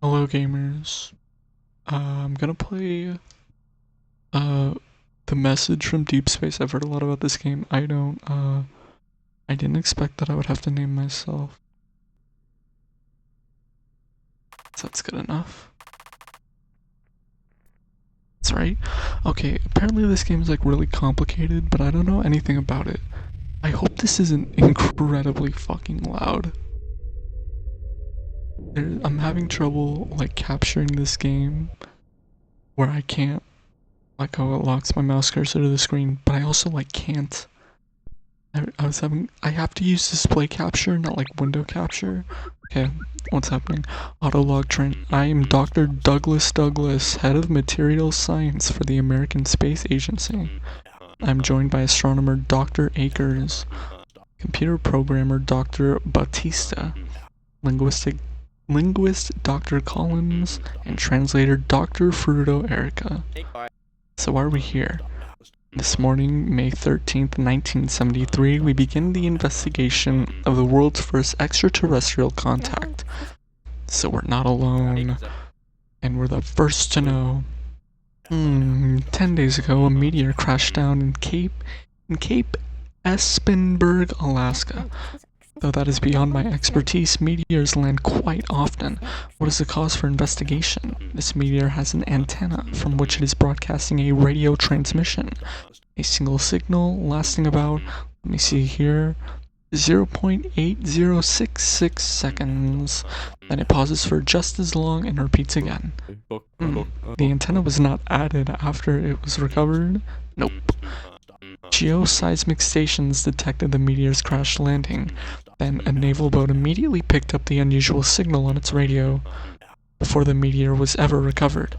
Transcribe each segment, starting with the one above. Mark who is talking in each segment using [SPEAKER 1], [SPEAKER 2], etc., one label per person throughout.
[SPEAKER 1] Hello gamers. I'm gonna play The Message from Deep Space. I've heard a lot about this game. I didn't expect that I would have to name myself. So that's good enough. That's right. Okay, apparently this game is like really complicated, but I don't know anything about it. I hope this isn't incredibly fucking loud. I'm having trouble like capturing this game where I can't like how it locks my mouse cursor to the screen, but I also like can't. I have to use display capture, not like window capture. Okay, what's happening? Autolog train. I am Dr. Douglas Douglas, head of materials science for the American Space Agency. I'm joined by astronomer Dr. Akers, computer programmer Dr. Batista, linguist Dr. Collins, and translator Dr. Fruto Erica. So why are we here? This morning, May 13th, 1973, we begin the investigation of the world's first extraterrestrial contact. So we're not alone, and we're the first to know. 10 days ago, a meteor crashed down in Cape Espenberg, Alaska. Though that is beyond my expertise, meteors land quite often. What is the cause for investigation? This meteor has an antenna from which it is broadcasting a radio transmission. A single signal lasting about, let me see here, 0.8066 seconds. Then it pauses for just as long and repeats again. The antenna was not added after it was recovered? Nope. Geoseismic stations detected the meteor's crash landing. Then a naval boat immediately picked up the unusual signal on its radio before the meteor was ever recovered.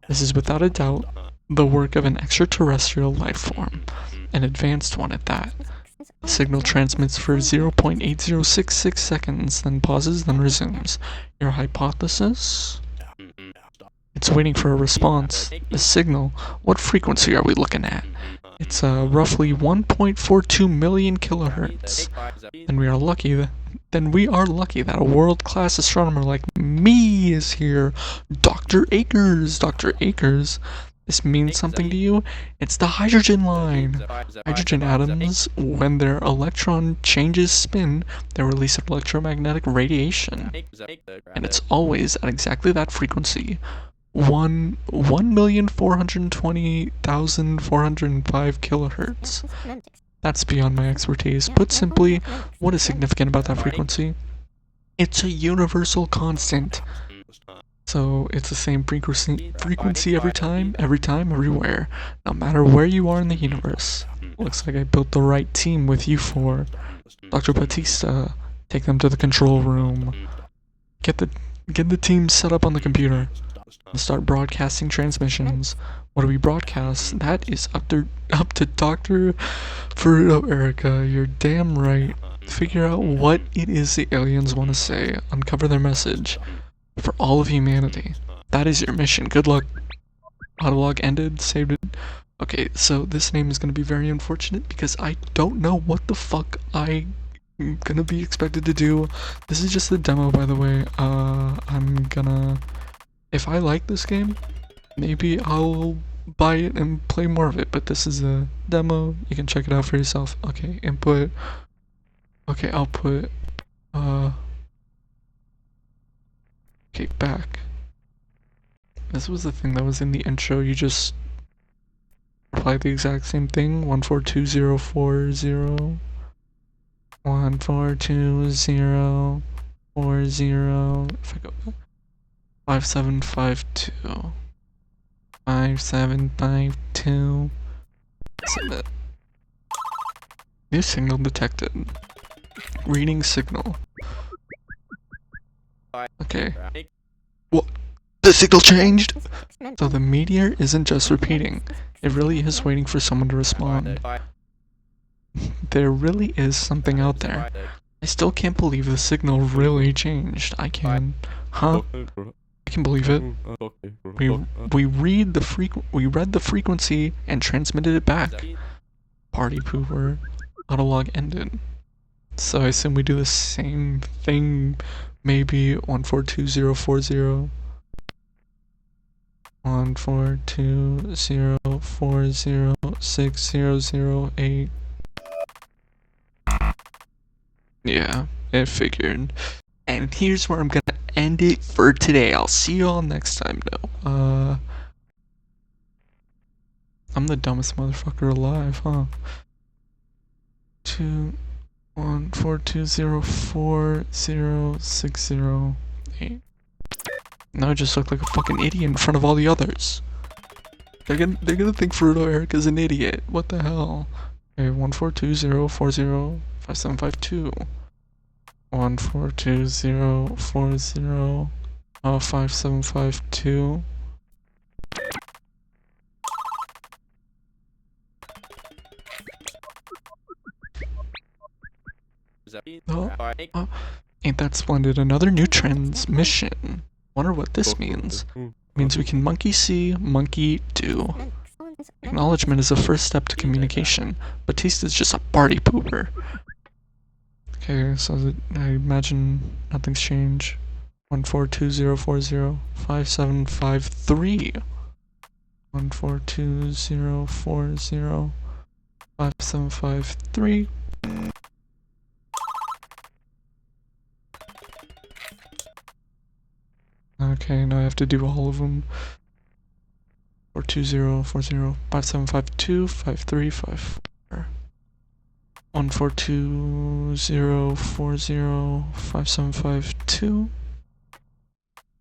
[SPEAKER 1] This is without a doubt the work of an extraterrestrial life form, an advanced one at that. The signal transmits for 0.8066 seconds, then pauses, then resumes. Your hypothesis? It's waiting for a response. The signal, what frequency are we looking at? It's roughly 1.42 million kilohertz. And we are lucky that a world-class astronomer like me is here. Dr. Akers. Dr. Akers. This means something to you? It's the hydrogen line. Hydrogen atoms, when their electron changes spin, they release electromagnetic radiation. And it's always at exactly that frequency. 1,420,405 kilohertz. That's beyond my expertise. Put simply, what is significant about that frequency? It's a universal constant. So it's the same frequency every time, everywhere, no matter where you are in the universe. Looks like I built the right team with you four. Dr. Batista, take them to the control room. Get the team set up on the computer. And start broadcasting transmissions. What do we broadcast? That is up to Dr. Fruto Erica. You're damn right. Figure out what it is the aliens want to say. Uncover their message. For all of humanity. That is your mission. Good luck. Autolog ended. Saved it. Okay, so this name is going to be very unfortunate because I don't know what the fuck I'm gonna be expected to do. This is just a demo, by the way. I'm gonna... If I like this game, maybe I'll buy it and play more of it, but this is a demo. You can check it out for yourself. Okay, input. Okay, output. Okay, back. This was the thing that was in the intro. You just apply the exact same thing. 142,040. 142,040. If I go back. 5752. 5752. Submit. New signal detected. Reading signal. Okay. What? The signal changed? So the meteor isn't just repeating. It really is waiting for someone to respond. There really is something out there. I still can't believe the signal really changed. I can. Huh? I can believe it. We read the frequency and transmitted it back. Party pooper. Autolog ended. So I assume we do the same thing. Maybe 142,040. 14204060008. Yeah, it figured. And here's where I'm gonna end it for today. I'll see you all next time though. I'm the dumbest motherfucker alive, huh? 21420400608. Now I just look like a fucking idiot in front of all the others. They're gonna think Fruto Erica's an idiot. What the hell? Okay, 14204057552. 14204057552. Oh, ain't that splendid? Another new transmission. Wonder what this means. Means we can monkey see, monkey do. Acknowledgement is the first step to communication. Batista's just a party pooper. Okay, so I imagine nothing's changed. 14204057553. 14204057553. Okay, now I have to do all of them. 4204057525354. 14204057552.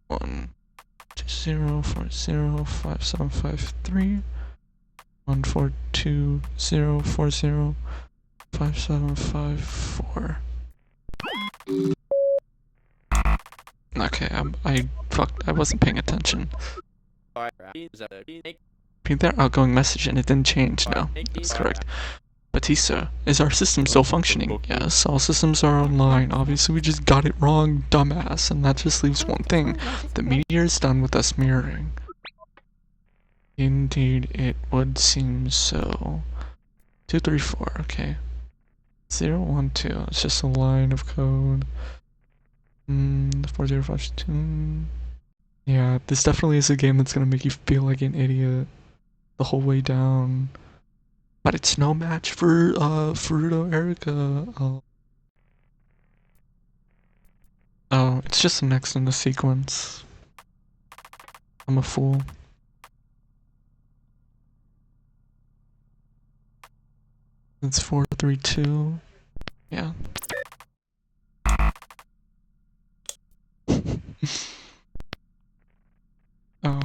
[SPEAKER 1] 120405753. 14204055754. Okay, I fucked. I wasn't paying attention. Repeat that outgoing message and it didn't change. No, that's correct. Batista, is our system still functioning? Yes, all systems are online. Obviously, we just got it wrong, dumbass. And that just leaves one thing. The meteor is done with us mirroring. Indeed, it would seem so. 234, okay. 012, it's just a line of code. 4052. Yeah, this definitely is a game that's gonna make you feel like an idiot the whole way down. But it's no match for Fruto Erica. Oh, it's just next in the sequence. I'm a fool. It's 432. Yeah. Oh.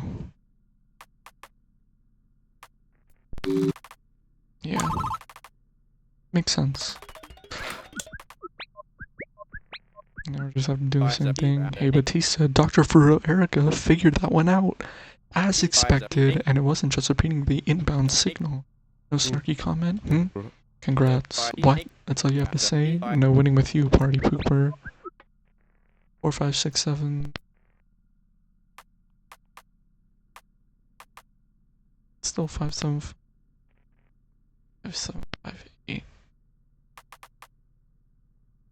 [SPEAKER 1] Yeah. Makes sense. Now we just have to do the same thing. Hey Batista, Dr. Fruto Erica figured that one out. As expected, and it wasn't just repeating the inbound signal. No snarky comment? Congrats. What? That's all you have to say? No winning with you, party pooper. 4, 5, 6, 7. Still 5, 7, 5, 7, 5, 8.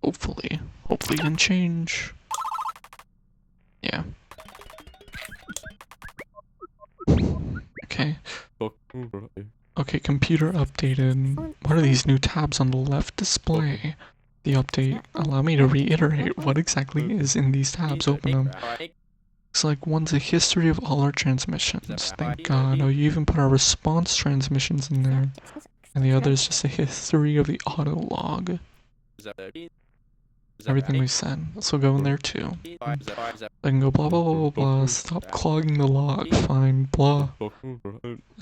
[SPEAKER 1] Hopefully can change. Yeah. Okay. Okay, computer updated. What are these new tabs on the left display? The update. Allow me to reiterate what exactly is in these tabs. Open them. Looks like one's a history of all our transmissions. Thank God. Oh, you even put our response transmissions in there. And the other is just a history of the auto log. Everything we said. So go in there too. I can go blah blah blah blah blah. Stop clogging the log. Fine. Blah.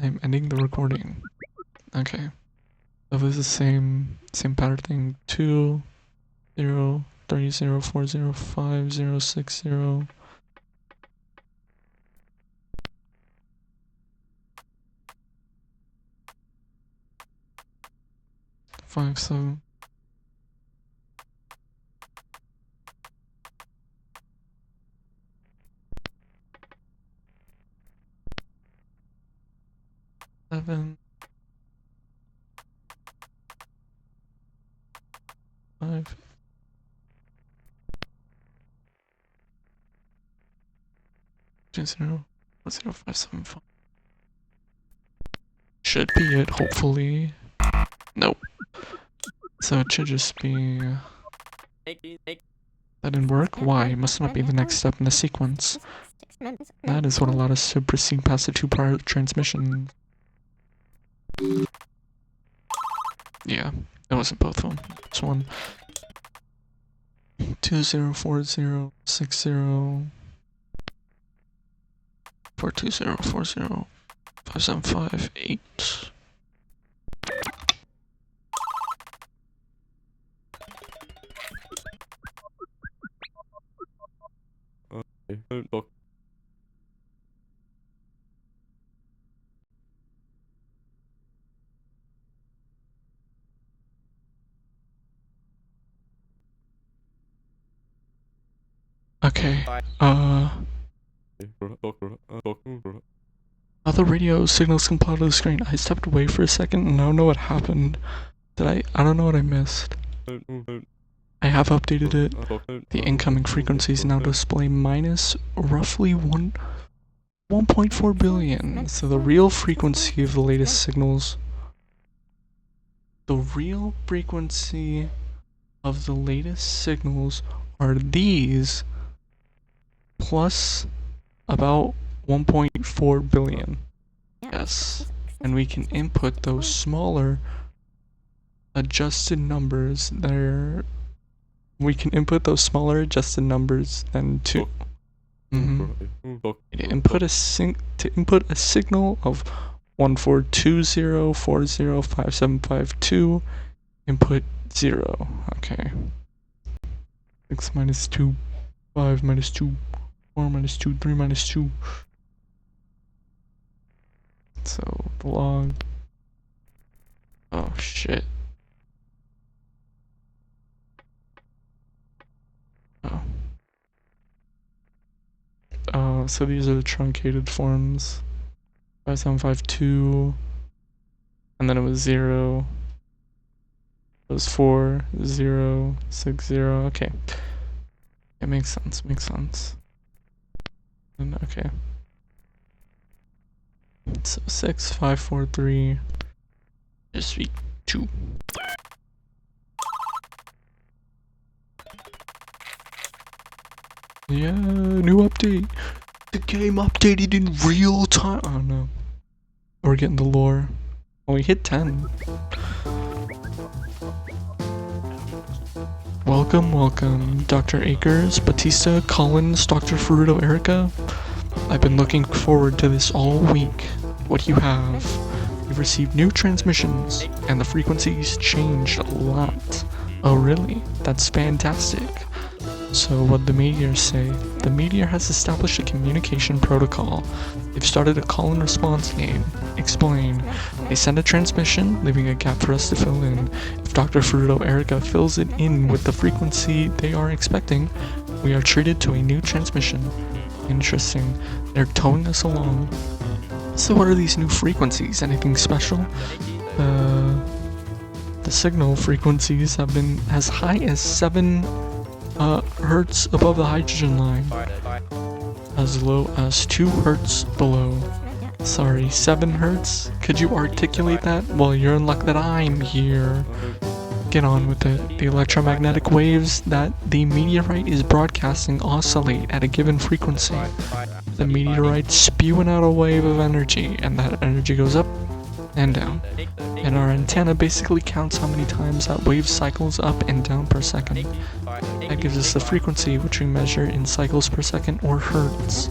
[SPEAKER 1] I'm ending the recording. Okay. So this is the same pattern thing. 2 0 30 0 4 0 5 0 6 0. Five, 7. Seven. 5. 2 0 0575. Should be it, hopefully. Nope. So it should just be... That didn't work? Why? It must not be the next step in the sequence. That is what allowed us to proceed past the two-part transmission. Yeah, it wasn't both of them. It's one. 204060 42040 5758. Okay, other radio signals can plot on the screen. I stepped away for a second and I don't know what happened. I don't know what I missed. I have updated it. The incoming frequencies now display minus roughly 1.4 billion. So the real frequency of the latest signals. The real frequency of the latest signals are these plus about 1.4 billion. Yes. And we can input those smaller adjusted numbers there. We can input those smaller adjusted numbers than to input a signal of 1420405752. Input 0. Okay. 6 minus 2, 5 minus 2, 4 minus 2, 3 minus 2. So the log. Oh shit. So these are the truncated forms. 5752, and then it was 0. It was 4, 0, 6, 0. Okay. It makes sense, And okay. So 6, 5, 4, 3, just be 2. Yeah, new update. The game updated in real time. Oh no. We're getting the lore. Oh, we hit 10. Welcome, Dr. Akers, Batista, Collins, Dr. Furuto, Erica. I've been looking forward to this all week. What you have. We've received new transmissions, and the frequencies changed a lot. Oh really? That's fantastic. So what the Meteors say, the Meteor has established a communication protocol. They've started a call and response game. Explain. They send a transmission, leaving a gap for us to fill in. If Dr. Furuto Erica fills it in with the frequency they are expecting, we are treated to a new transmission. Interesting. They're towing us along. So what are these new frequencies? Anything special? The signal frequencies have been as high as 7 hertz above the hydrogen line, as low as 2 hertz below. Sorry, 7 hertz? Could you articulate that? Well, you're in luck that I'm here. Get on with it. The electromagnetic waves that the meteorite is broadcasting oscillate at a given frequency. The meteorite's spewing out a wave of energy, and that energy goes up and down. And our antenna basically counts how many times that wave cycles up and down per second. That gives us the frequency, which we measure in cycles per second or hertz.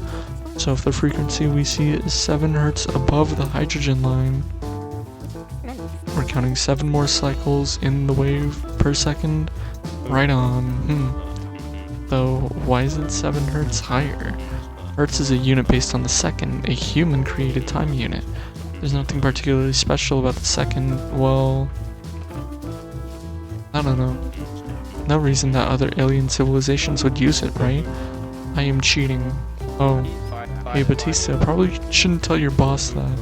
[SPEAKER 1] So if the frequency we see is 7 hertz above the hydrogen line, we're counting 7 more cycles in the wave per second. Right on. Though, why is it 7 hertz higher? Hertz is a unit based on the second, a human-created time unit. There's nothing particularly special about the second. Well, I don't know. No reason that other alien civilizations would use it, right? I am cheating. Oh. Hey Batista, probably shouldn't tell your boss that.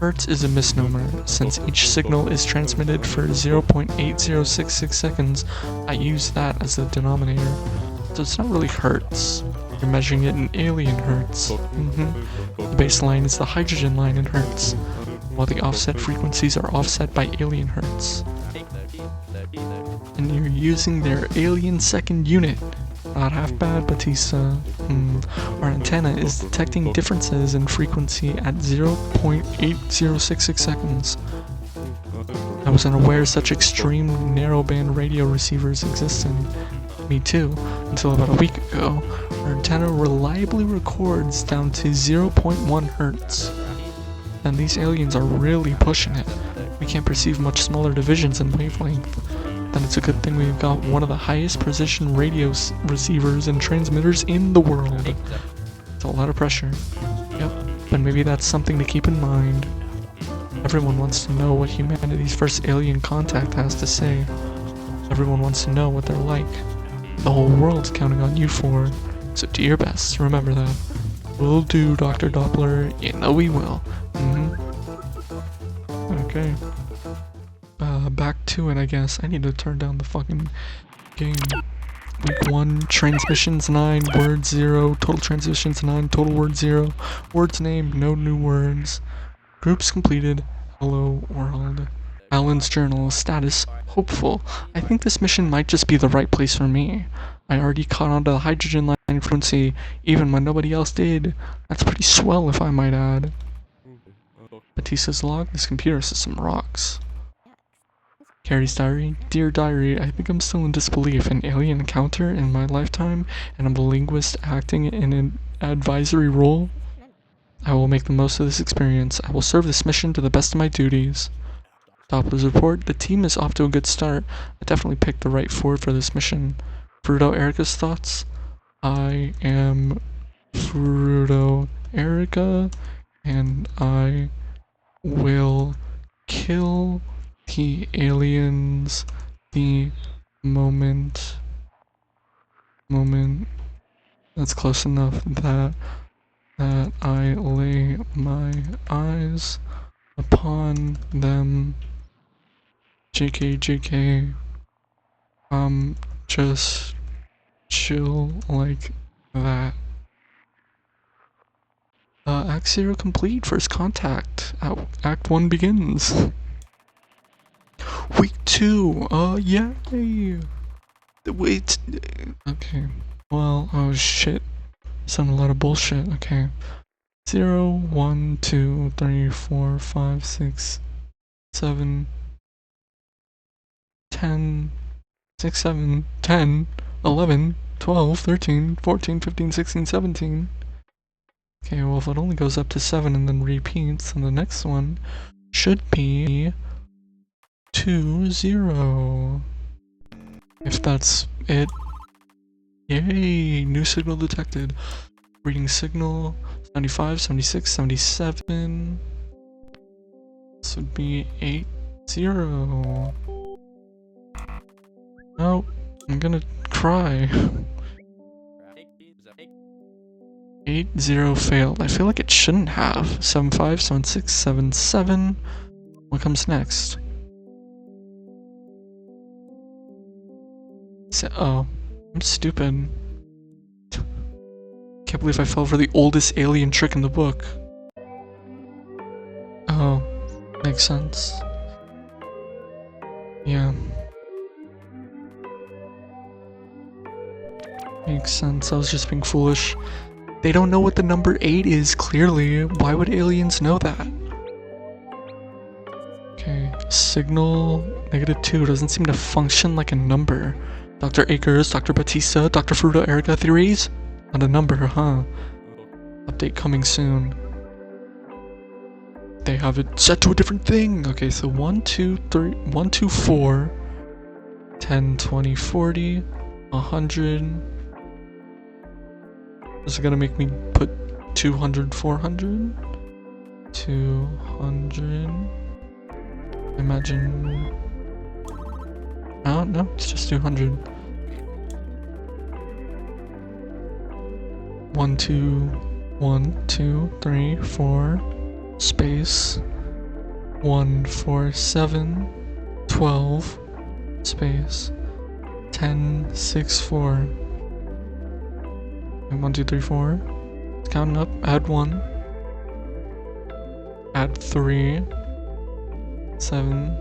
[SPEAKER 1] Hertz is a misnomer. Since each signal is transmitted for 0.8066 seconds, I use that as the denominator. So it's not really hertz. You're measuring it in alien hertz. The baseline is the hydrogen line in hertz, while the offset frequencies are offset by alien hertz. And you're using their alien second unit. Not half bad, Batista. Our antenna is detecting differences in frequency at 0.8066 seconds. I was unaware such extreme narrowband radio receivers existed. Me too, until about a week ago. Our antenna reliably records down to 0.1 hertz. And these aliens are really pushing it. We can't perceive much smaller divisions in wavelength. Then it's a good thing we've got one of the highest precision radio receivers and transmitters in the world. It's a lot of pressure. Yep, but maybe that's something to keep in mind. Everyone wants to know what humanity's first alien contact has to say. Everyone wants to know what they're like. The whole world's counting on you for. So do your best, remember that. We'll do, Dr. Doppler. You know we will. Okay. Back to it, I guess. I need to turn down the fucking game. Week 1, transmissions 9, words 0, total transmissions 9, total words 0, words named, no new words. Groups completed. Hello world. Alan's journal, status, hopeful. I think this mission might just be the right place for me. I already caught on to the hydrogen line frequency, even when nobody else did. That's pretty swell if I might add. Batista's log, this computer system rocks. Carrie's diary. Dear diary, I think I'm still in disbelief. An alien encounter in my lifetime, and I'm the linguist acting in an advisory role. I will make the most of this experience. I will serve this mission to the best of my duties. Doppler's report. The team is off to a good start. I definitely picked the right Ford for this mission. Fruto Erica's thoughts? I am Fruto Erica, and I will kill the aliens the moment that's close enough that I lay my eyes upon them. JK, just chill like that. Act 0 complete, first contact. Act 1 begins. Week 2, yay! Wait, okay. Well, oh shit. Sound a lot of bullshit, okay. 0, 1, 2, 3, 4, 5, 6, 7, 10, 6, 7, 10, 11, 12, 13, 14, 15, 16, 17. Okay, well if it only goes up to 7 and then repeats, then the next one should be 2, 0. If that's it. Yay! New signal detected. Reading signal 75, 76, 77. This would be 8, 0. Oh, I'm gonna cry. 8, 0 failed. I feel like it shouldn't have. 7, 5, 7, 6, 7, 7. What comes next? Oh, I'm stupid. Can't believe I fell for the oldest alien trick in the book. Oh, makes sense. Yeah. Makes sense, I was just being foolish. They don't know what the number 8 is, clearly. Why would aliens know that? Okay, signal -2 doesn't seem to function like a number. Dr. Akers, Dr. Batista, Dr. Fruto Erica theories? Not a number, huh? Update coming soon. They have it set to a different thing! Okay, so 1, 2, 3, 1, 2, 4, 10, 20, 40, 100. Is it gonna make me put 200, 400? 200. Imagine. Oh, no, it's just 200. 1, 2, 1, 2, 3, 4, space. 1, 4, 7, 12, space. 10, 6, 4. 1, 2, 3, 4. Counting up. Add 1. Add 3. 7.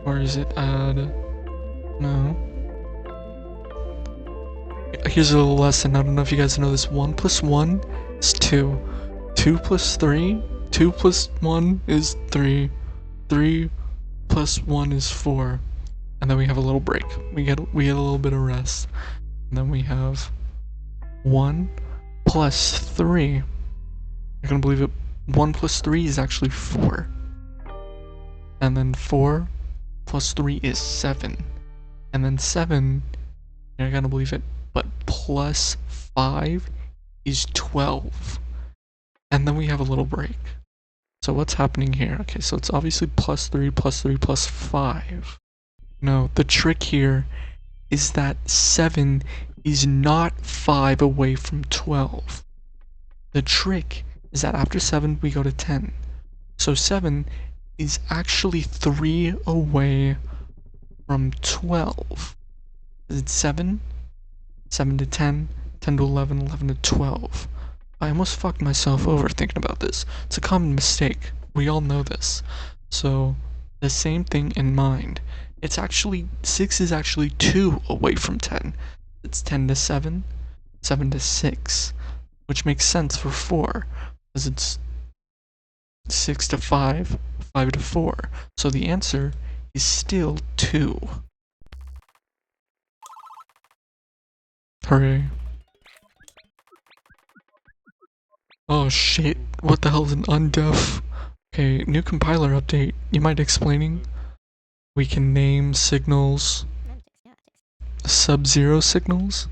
[SPEAKER 1] Or is it add? No. Here's a little lesson. I don't know if you guys know this. 1 plus 1 is 2. 2 plus 3. 2 plus 1 is 3. 3 plus 1 is 4. And then we have a little break. We get a little bit of rest. And then we have 1 plus 3. You're gonna believe it. 1 plus 3 is actually 4. And then 4 plus 3 is 7. And then 7, you're not gonna believe it, but plus 5 is 12. And then we have a little break. So what's happening here? Okay, so it's obviously plus 3 plus 3 plus 5. No, the trick here is that 7 is not 5 away from 12. The trick is that after 7 we go to 10. So 7 is actually 3 away from 12. Is it 7? 7 to 10, 10 to 11, 11 to 12. I almost fucked myself over thinking about this. It's a common mistake. We all know this. So, the same thing in mind. It's actually, 6 is actually 2 away from 10. It's 10 to 7, 7 to 6, which makes sense for 4, because it's 6 to 5, 5 to 4. So the answer is still 2. Hooray. Oh shit, what the hell is an undef? Okay, new compiler update. You mind explaining? We can name signals sub-zero signals.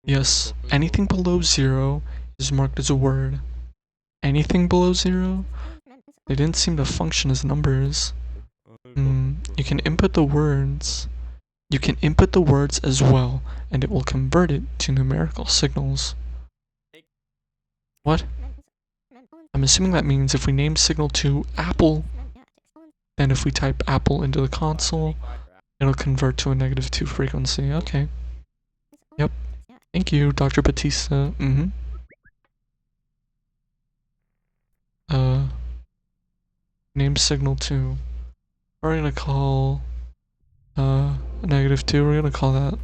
[SPEAKER 1] Yes, anything below 0 is marked as a word. Anything below 0? They didn't seem to function as numbers. You can input the words. You can input the words as well, and it will convert it to numerical signals. What? I'm assuming that means if we name signal to apple, then if we type apple into the console, it'll convert to a -2 frequency. Okay. Yep. Thank you, Dr. Batista. Name signal to. We're gonna call -2. We're gonna call that.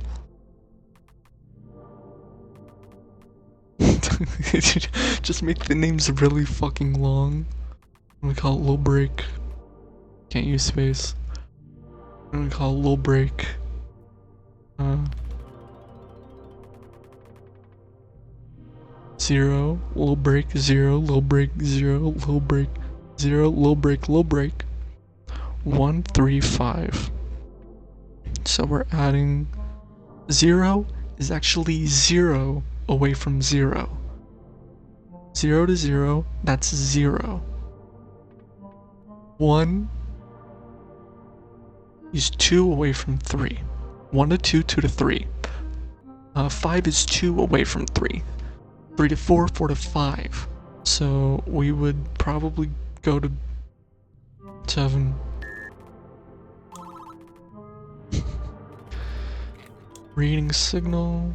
[SPEAKER 1] Just make the names really fucking long. I'm gonna call it Lil Break. Can't use space. I'm gonna call it Lil Break. 0, Lil Break, 0, Lil Break, 0, Lil Break, 0, Lil Break, Lil Break. 1, 3, 5. So we're adding 0 is actually 0 away from 0. 0 to 0, that's 0. 1 is 2 away from 3. 1 to 2, 2 to 3. 5 is 2 away from 3. 3 to 4, 4 to 5. So we would probably go to 7. Reading signal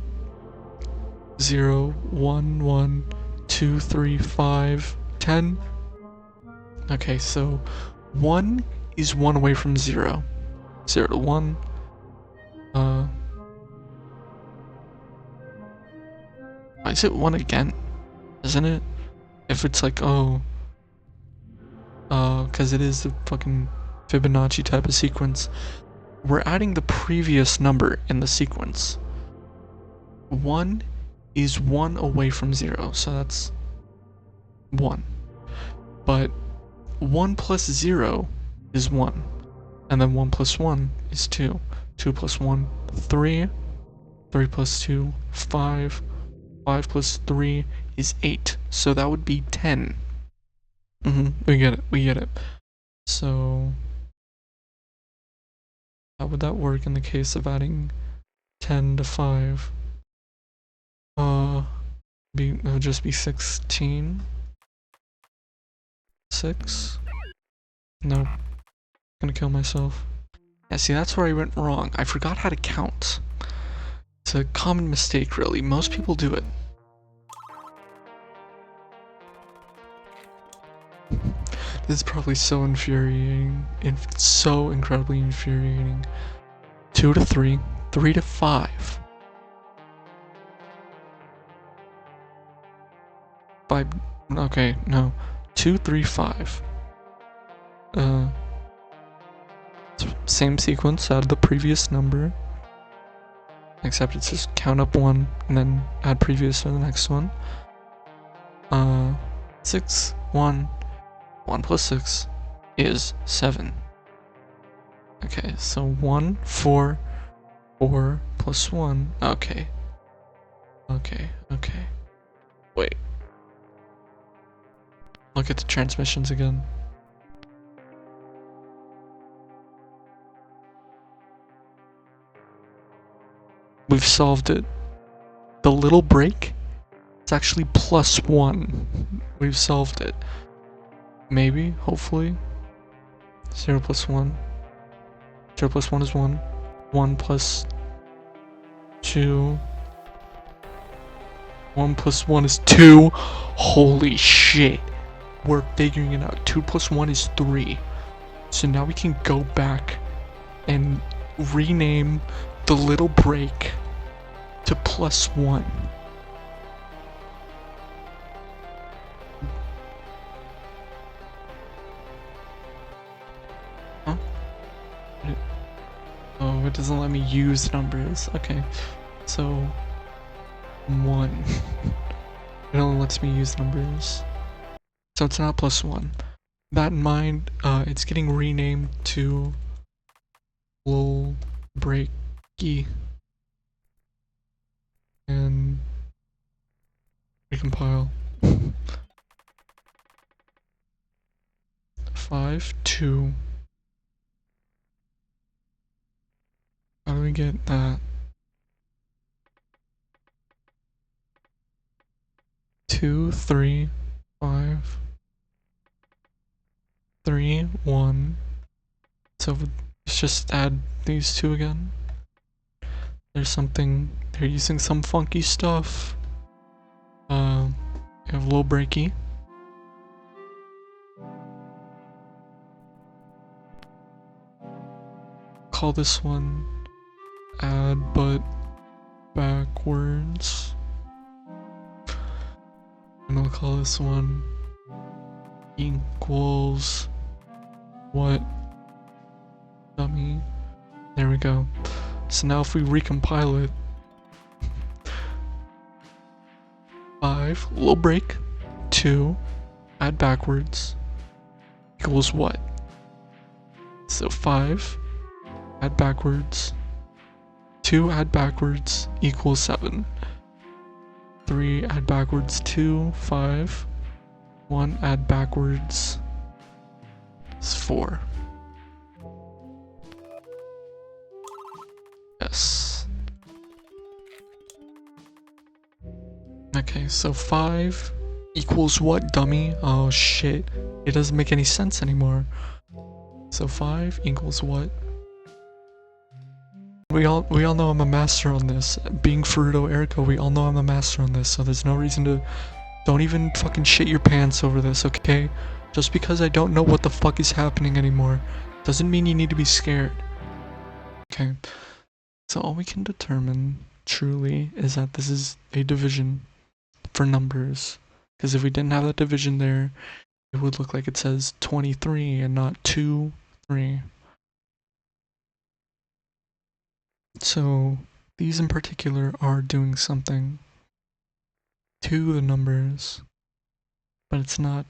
[SPEAKER 1] 0, 1, 1, 2, 3, 5, 10. Okay, so 1 is 1 away from 0. 0 to 1. Why is it 1 again? Isn't it? If it's like, because it is the fucking Fibonacci type of sequence. We're adding the previous number in the sequence. 1 is 1 away from 0, so that's 1. But 1 plus 0 is 1. And then 1 plus 1 is 2. 2 plus 1, 3. 3 plus 2, 5. 5 plus 3 is 8. So that would be 10. We get it. So how would that work in the case of adding 10 to 5? It would just be 16. 6. Nope. Gonna kill myself. Yeah, see, that's where I went wrong. I forgot how to count. It's a common mistake, really. Most people do it. This is probably so infuriating. So incredibly infuriating. 2 to 3. 3 to 5. 5. Okay, no. 2, 3, 5. Same sequence, add the previous number. Except it says count up 1 and then add previous to the next one. 6, 1. 1 plus 6 is 7. Okay, so 1, 4, 4 plus 1. Okay. Okay. Wait. Look at the transmissions again. We've solved it. The little break, it's actually plus 1. We've solved it. Maybe, hopefully. 0 plus 1. 0 plus 1 is 1. 1 plus 2. 1 plus 1 is 2. Holy shit. We're figuring it out. 2 plus 1 is 3. So now we can go back and rename the little break to plus 1. Huh? Oh, it doesn't let me use numbers. Okay, so 1. It only lets me use numbers. So it's not plus 1. That in mind, it's getting renamed to little breaky. And recompile. 5, 2. How do we get that? 2, 3, 5, 3, 1. So let's just add these two again. There's something, they're using some funky stuff. We have low breaky. Call this one add but backwards. And I'll call this one equals what dummy. There we go. So now if we recompile it, 5, little break, 2, add backwards, equals what? So 5, add backwards, 2, add backwards, equals 7. 3, add backwards, 2, 5, 1, add backwards, is 4. Yes. Okay, so 5 equals what, dummy? Oh shit, it doesn't make any sense anymore. So 5 equals what? We all know I'm a master on this. Being Fruto Erica, we all know I'm a master on this, so there's no reason to... Don't even fucking shit your pants over this, okay? Just because I don't know what the fuck is happening anymore doesn't mean you need to be scared. Okay. So all we can determine, truly, is that this is a division for numbers. Because if we didn't have that division there, it would look like it says 23 and not 2, 3. So these in particular are doing something to the numbers, but it's not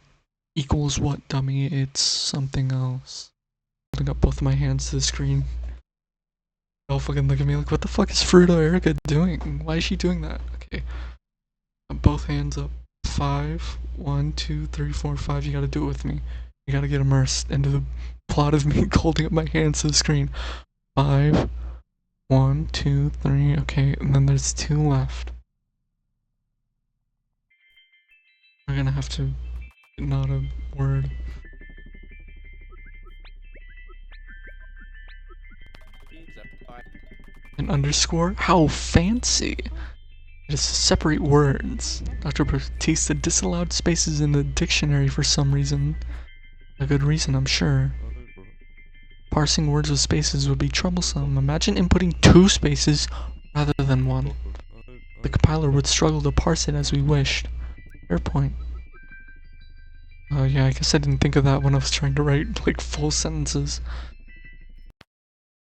[SPEAKER 1] equals what, dummy, it's something else. Holding up both my hands to the screen. Don't fucking look at me like, what the fuck is Fruto Erica doing? Why is she doing that? Okay. Both hands up. 5, 1, 2, 3, 4, 5. You gotta do it with me. You gotta get immersed into the plot of me holding up my hands to the screen. 5, 1, 2, 3. Okay, and then there's 2 left. We're gonna have to... not a word. An underscore? How fancy! It is to separate words. Dr. Batista disallowed spaces in the dictionary for some reason. A good reason, I'm sure. Parsing words with spaces would be troublesome. Imagine inputting 2 spaces rather than 1. The compiler would struggle to parse it as we wished. Fair point. Oh yeah, I guess I didn't think of that when I was trying to write, like, full sentences.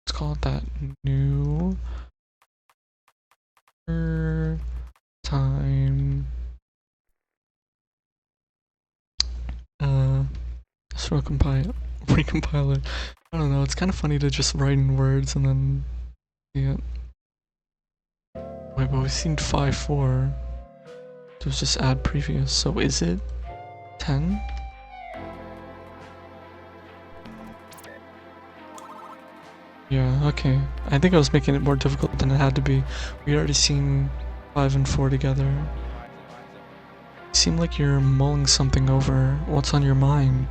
[SPEAKER 1] Let's call it that. New time. Just recompile it. I don't know, it's kind of funny to just write in words and then see it. Wait, but we've seen 5.4. It was just add previous, so is it 10? Yeah, okay. I think I was making it more difficult than it had to be. We already seen 5 and 4 together. You seem like you're mulling something over. What's on your mind?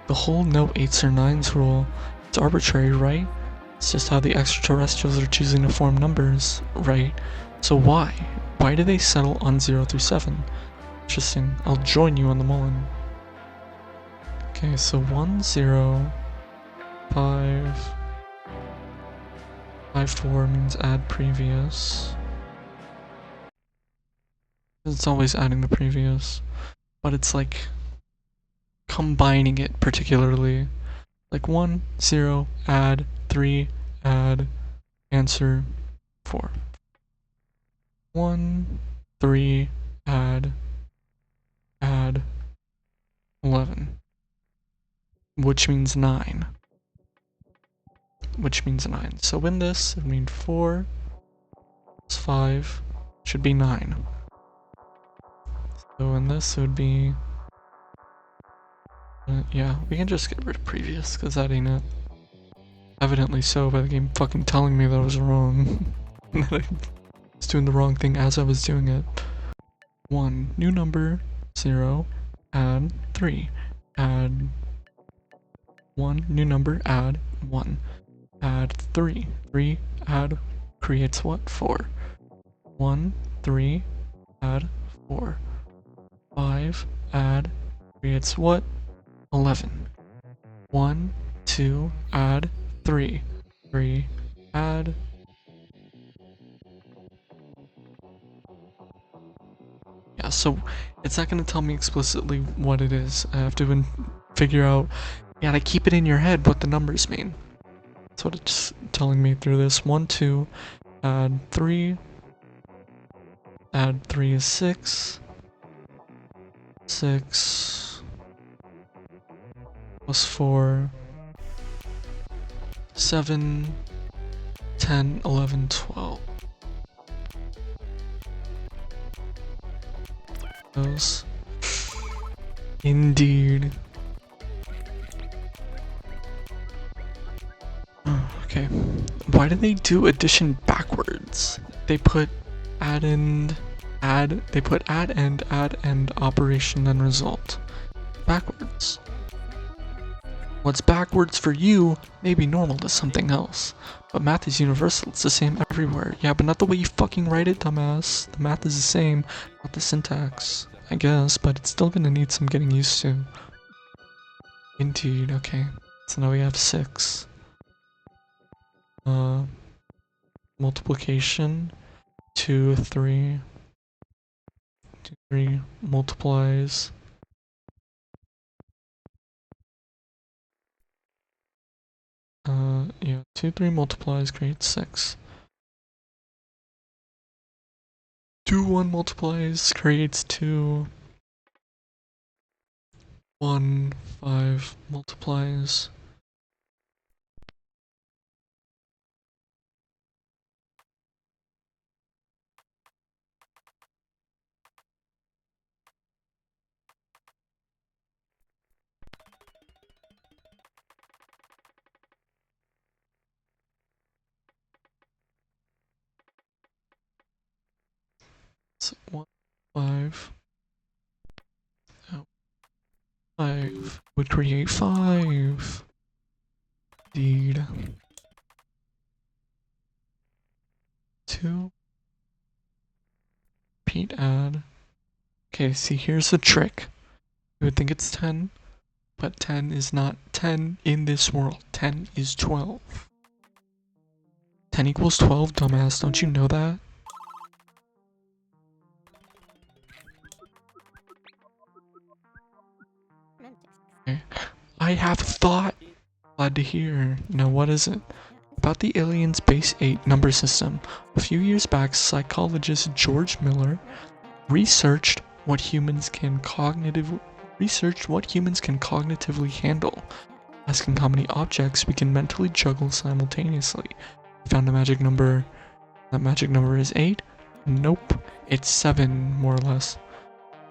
[SPEAKER 1] The whole no 8s or 9s rule. It's arbitrary, right? It's just how the extraterrestrials are choosing to form numbers, right? So why? Why do they settle on 0 through 7? Interesting. I'll join you on the mulling. Okay, so 1, 0, 5... 5.4 means add previous. It's always adding the previous, but it's like combining it particularly. Like 1, 0, add, 3, add, answer, 4. 1, 3, add, 11. Which means 9. Which means 9. So in this, it would mean 4 plus 5 should be 9. So in this, it would be... yeah, we can just get rid of previous, because that ain't it. Evidently so, by the game fucking telling me that I was wrong. That I was doing the wrong thing as I was doing it. 1, new number, 0, add 3. Add 1, new number, add 1. Add 3. 3, add, creates what? 4. 1, 3, add 4. 5, add, creates what? 11. 1, 2, add 3. 3, add. Yeah, so it's not going to tell me explicitly what it is. I have to figure out, you gotta keep it in your head what the numbers mean. That's what it's telling me through this. 1, 2, add 3. Add 3 is 6. 6 plus 4. 7, 10, 11, 12. Those. Indeed. Okay. Why do they do addition backwards? They put add end, add end, operation, and result. Backwards. What's backwards for you may be normal to something else. But math is universal, it's the same everywhere. Yeah, but not the way you fucking write it, dumbass. The math is the same, not the syntax. I guess, but it's still gonna need some getting used to. Indeed, okay. So now we have 6. Multiplication. 2, 3. 2, 3 multiplies. Yeah, 2, 3 multiplies creates 6. 2, 1 multiplies creates 2. 1, 5 multiplies. So 1, 5. 5 would create 5. Indeed. 2. Repeat add. Okay, see, here's the trick. You would think it's 10, but 10 is not 10 in this world. 10 is 12. 10 equals 12, dumbass. Don't you know that? Okay. I have thought. Glad to hear. Now what is it? About the aliens' base 8 number system. A few years back, psychologist George Miller researched what humans can cognitively handle, asking how many objects we can mentally juggle simultaneously. He found a magic number. That magic number is 8? Nope, it's 7, more or less.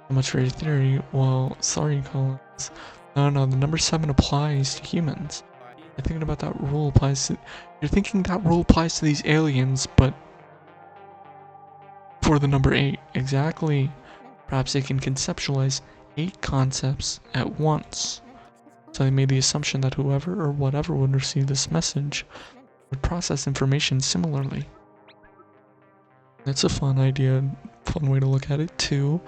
[SPEAKER 1] So much for your theory. Well, sorry, Collins. No, the number 7 applies to humans. You're thinking about that rule applies to... You're thinking that rule applies to these aliens, but... for the number 8. Exactly. Perhaps they can conceptualize 8 concepts at once. So they made the assumption that whoever or whatever would receive this message would process information similarly. That's a fun idea, fun way to look at it. 2,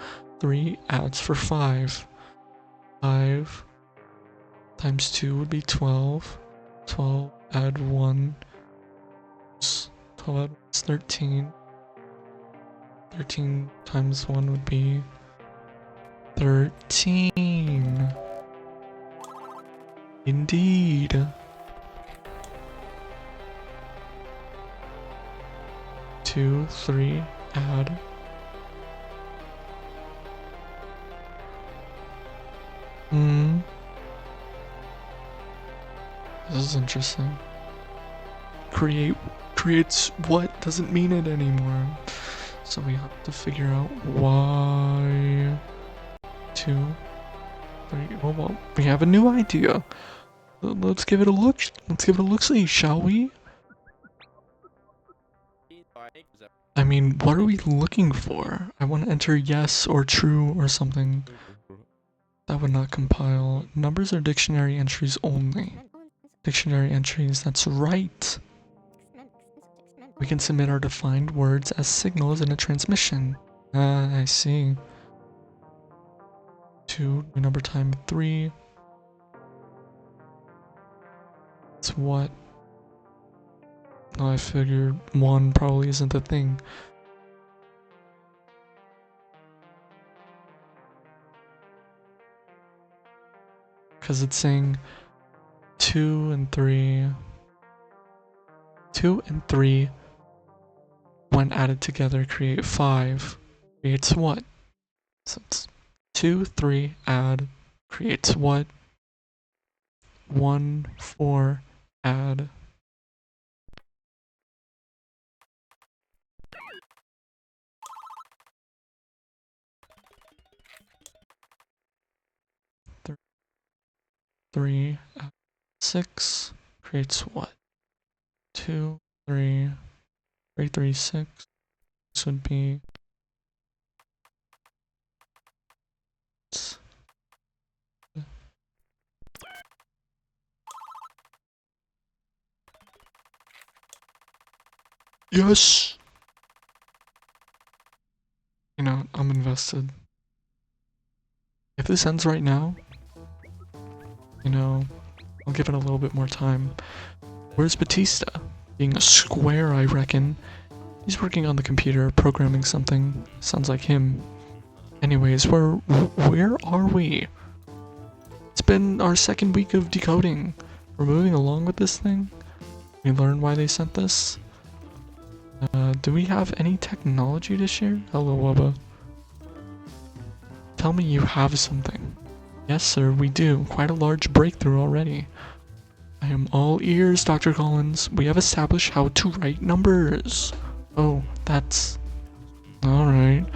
[SPEAKER 1] 3 adds for 5. 5 times 2 would be 12. 12 add 1. 12 add 1 is 13. 13 times 1 would be 13. Indeed. 2, 3, add. This is interesting. Creates what doesn't mean it anymore. So we have to figure out why. 2, 3. Well, we have a new idea. Let's give it a look. Let's give it a look-see, shall we? I mean, what are we looking for? I want to enter yes or true or something. That would not compile. Numbers are dictionary entries only. Dictionary entries, that's right. We can submit our defined words as signals in a transmission. I see. 2, new number time 3. It's what? Oh, I figured 1 probably isn't the thing. Because it's saying 2 and 3. 2 and 3, when added together, create 5. Creates what? So it's 2, 3, add, creates what? 1, 4, add. Three, 6 creates what? 2, 3, 3, 3, 6. This would be yes. You know, I'm invested. If this ends right now, you know, I'll give it a little bit more time. Where's Batista? Being a square, I reckon. He's working on the computer, programming something. Sounds like him. Anyways, where are we? It's been our second week of decoding. We're moving along with this thing. We learned why they sent this. Do we have any technology to share? Hello, Wubba. Tell me you have something. Yes, sir, we do. Quite a large breakthrough already. I am all ears, Dr. Collins. We have established how to write numbers. Oh, that's... Alright.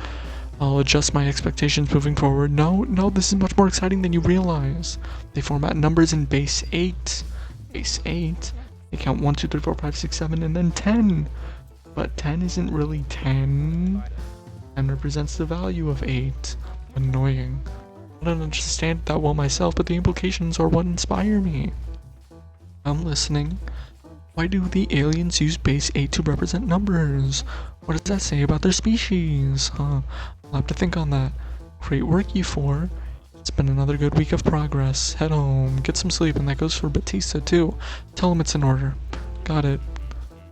[SPEAKER 1] I'll adjust my expectations moving forward. No, this is much more exciting than you realize. They format numbers in base 8. Base 8. They count 1, 2, 3, 4, 5, 6, 7, and then 10. But 10 isn't really 10. 10 represents the value of 8. Annoying. I don't understand it that well myself, but the implications are what inspire me. I'm listening. Why do the aliens use base 8 to represent numbers? What does that say about their species? Huh? I'll have to think on that. Great work, you four. It's been another good week of progress. Head home, get some sleep, and that goes for Batista too. Tell him it's in order. Got it.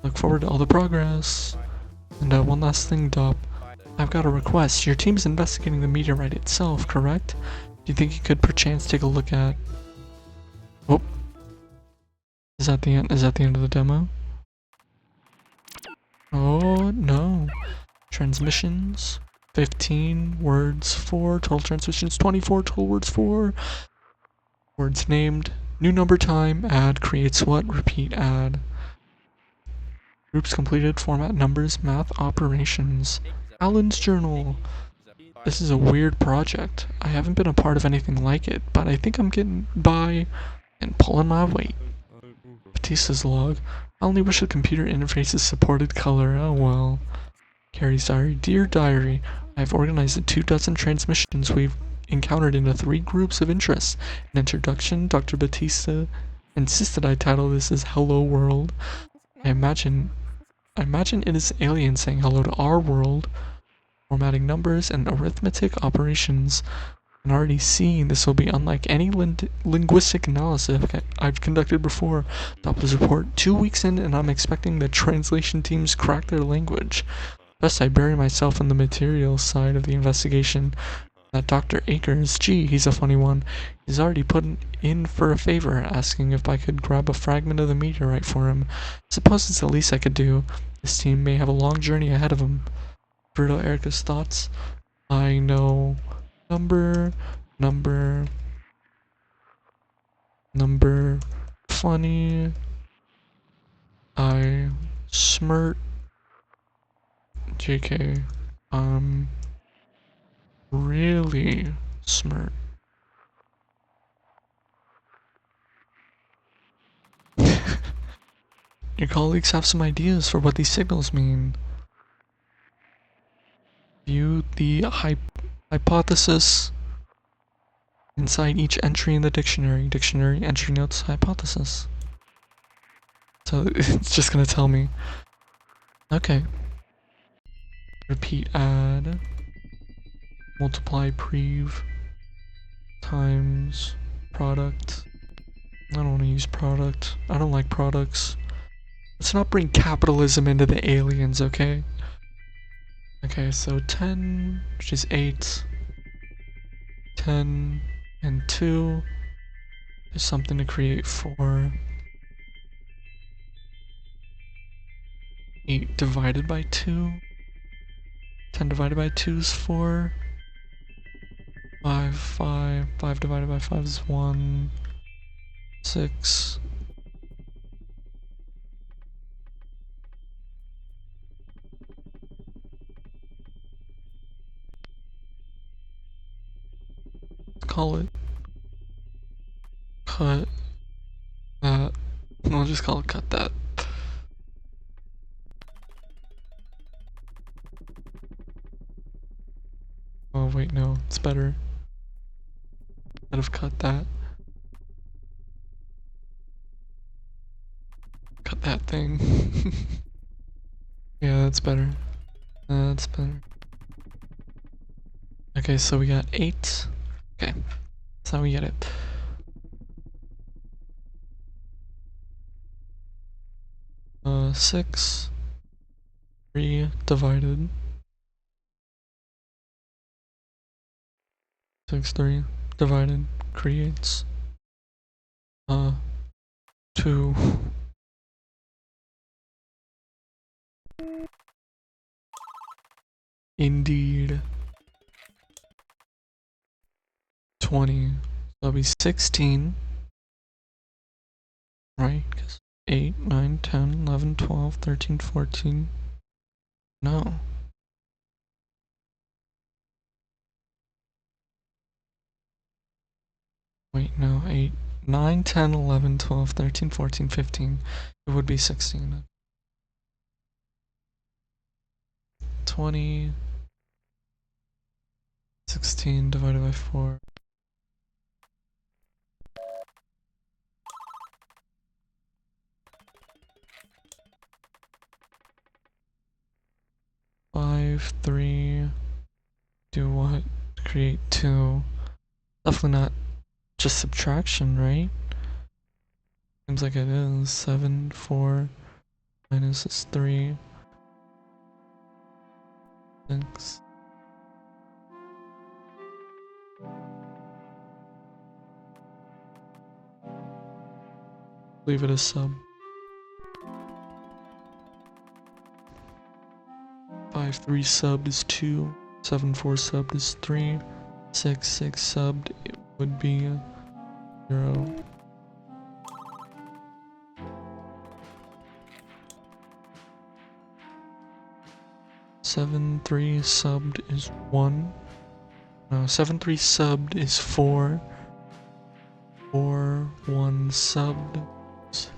[SPEAKER 1] Look forward to all the progress. And one last thing, Dop. I've got a request. Your team's investigating the meteorite itself, correct? Do you think you could perchance take a look at... Oh. Is that the end? Is that the end of the demo? Oh, no. Transmissions. 15. Words 4. Total transmissions 24. Total words 4. Words named. New number time. Add creates what? Repeat add. Groups completed. Format numbers. Math operations. Alan's journal. This is a weird project. I haven't been a part of anything like it, but I think I'm getting by and pulling my weight. Batista's log. I only wish the computer interfaces supported color. Oh well. Carrie's diary. Dear Diary, I have organized the 24 transmissions we've encountered into 3 groups of interest. An introduction. Dr. Batista insisted I title this as Hello World. I imagine it is aliens saying hello to our world. Formatting numbers and arithmetic operations. And already seeing this will be unlike any linguistic analysis I've conducted before. Doppler's report 2 weeks in, and I'm expecting the translation teams crack their language. Thus I bury myself in the material side of the investigation. That Dr. Akers, gee, he's a funny one. He's already put in for a favor, asking if I could grab a fragment of the meteorite for him. Suppose it's the least I could do. This team may have a long journey ahead of them. Berto Erica's thoughts. I know. Number, funny, I, smirt, JK, really smirt. Your colleagues have some ideas for what these signals mean. View the hypothesis inside each entry in the dictionary. Dictionary entry notes hypothesis. So it's just gonna tell me. Okay. Repeat add. Multiply prev. Times product. I don't want to use product. I don't like products. Let's not bring capitalism into the aliens, okay? Okay, so 10, which is 8. 10 and 2 is something to create for 8 divided by 2. 10 divided by 2 is 4. 5 divided by 5 is 1. 6. Call it cut that. I'll just call it cut that. Oh wait, no, it's better. Instead of cut that. Cut that thing. Yeah, that's better. That's better. Okay, so we got 8. Okay, that's how we get it. Six. 3 divided. 6, 3 divided creates 2. Indeed. 20. That'll be 16. Right? 'Cause 8, 9, 10, 11, 12, 13, 14. No. Wait, no. 8, 9, 10, 11, 12, 13, 14, 15. It would be 16. 20. 16 divided by 4. 5, 3, do what? Create 2. Definitely not just subtraction, right? Seems like it is. 7, 4, minus is 3, 6. Leave it as sub. 5, 3 subbed is 2. 7, 4 subbed is 3. 6, 6 subbed, it would be 0. 7, 3 subbed is 1. No, 7, 3 subbed is 4. 4, 1 subbed is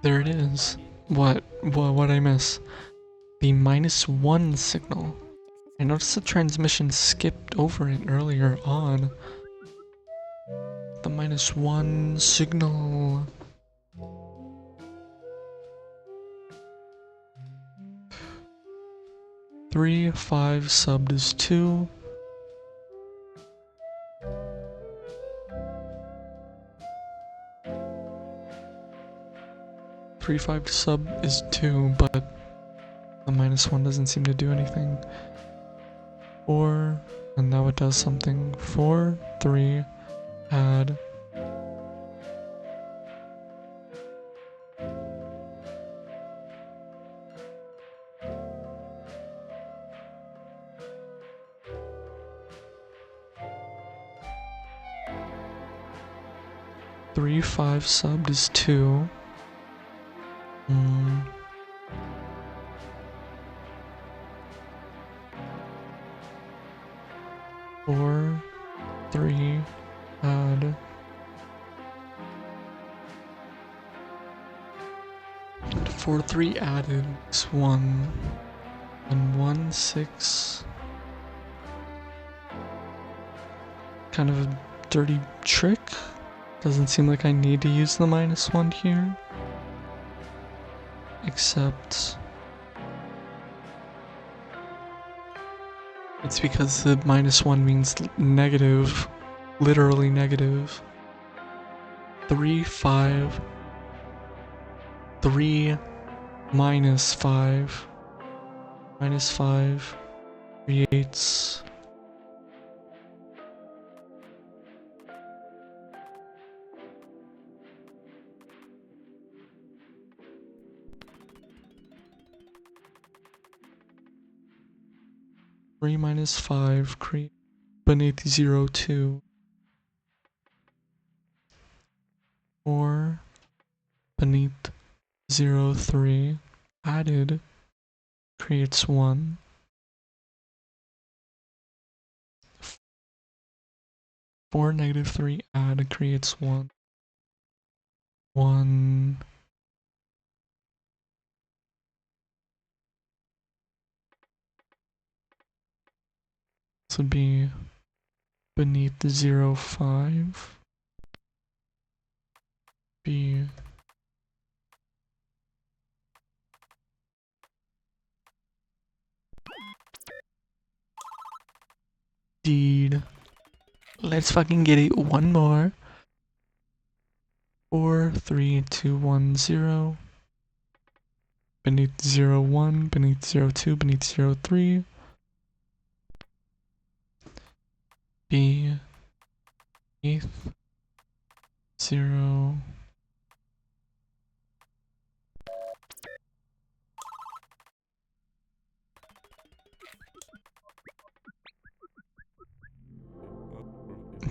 [SPEAKER 1] there it is. What I miss? The -1 signal. I noticed the transmission skipped over it earlier on. The -1 signal. Three, 5 subbed is 2. Three, 5 sub is 2, but the -1 doesn't seem to do anything. 4, and now it does something. 4, 3, add. Three, 5 subbed is 2. 4, 3, add. 4, 3 added is 1. And 1, 6. Kind of a dirty trick. Doesn't seem like I need to use the -1 here. Except it's because the -1 means negative, literally negative. 3, 5, 3 minus 5, -5 creates 3 minus 5 create beneath 0, 2. 4 beneath 0, 3 added creates 1. 4 negative 3 add creates 1. 1 this would be beneath 0, 5. Be Indeed. Let's fucking get it. One more. 4, 3, 2, 1, 0. Beneath 0, 1. Beneath 0, 2. Beneath 0, 3. Beneath 0.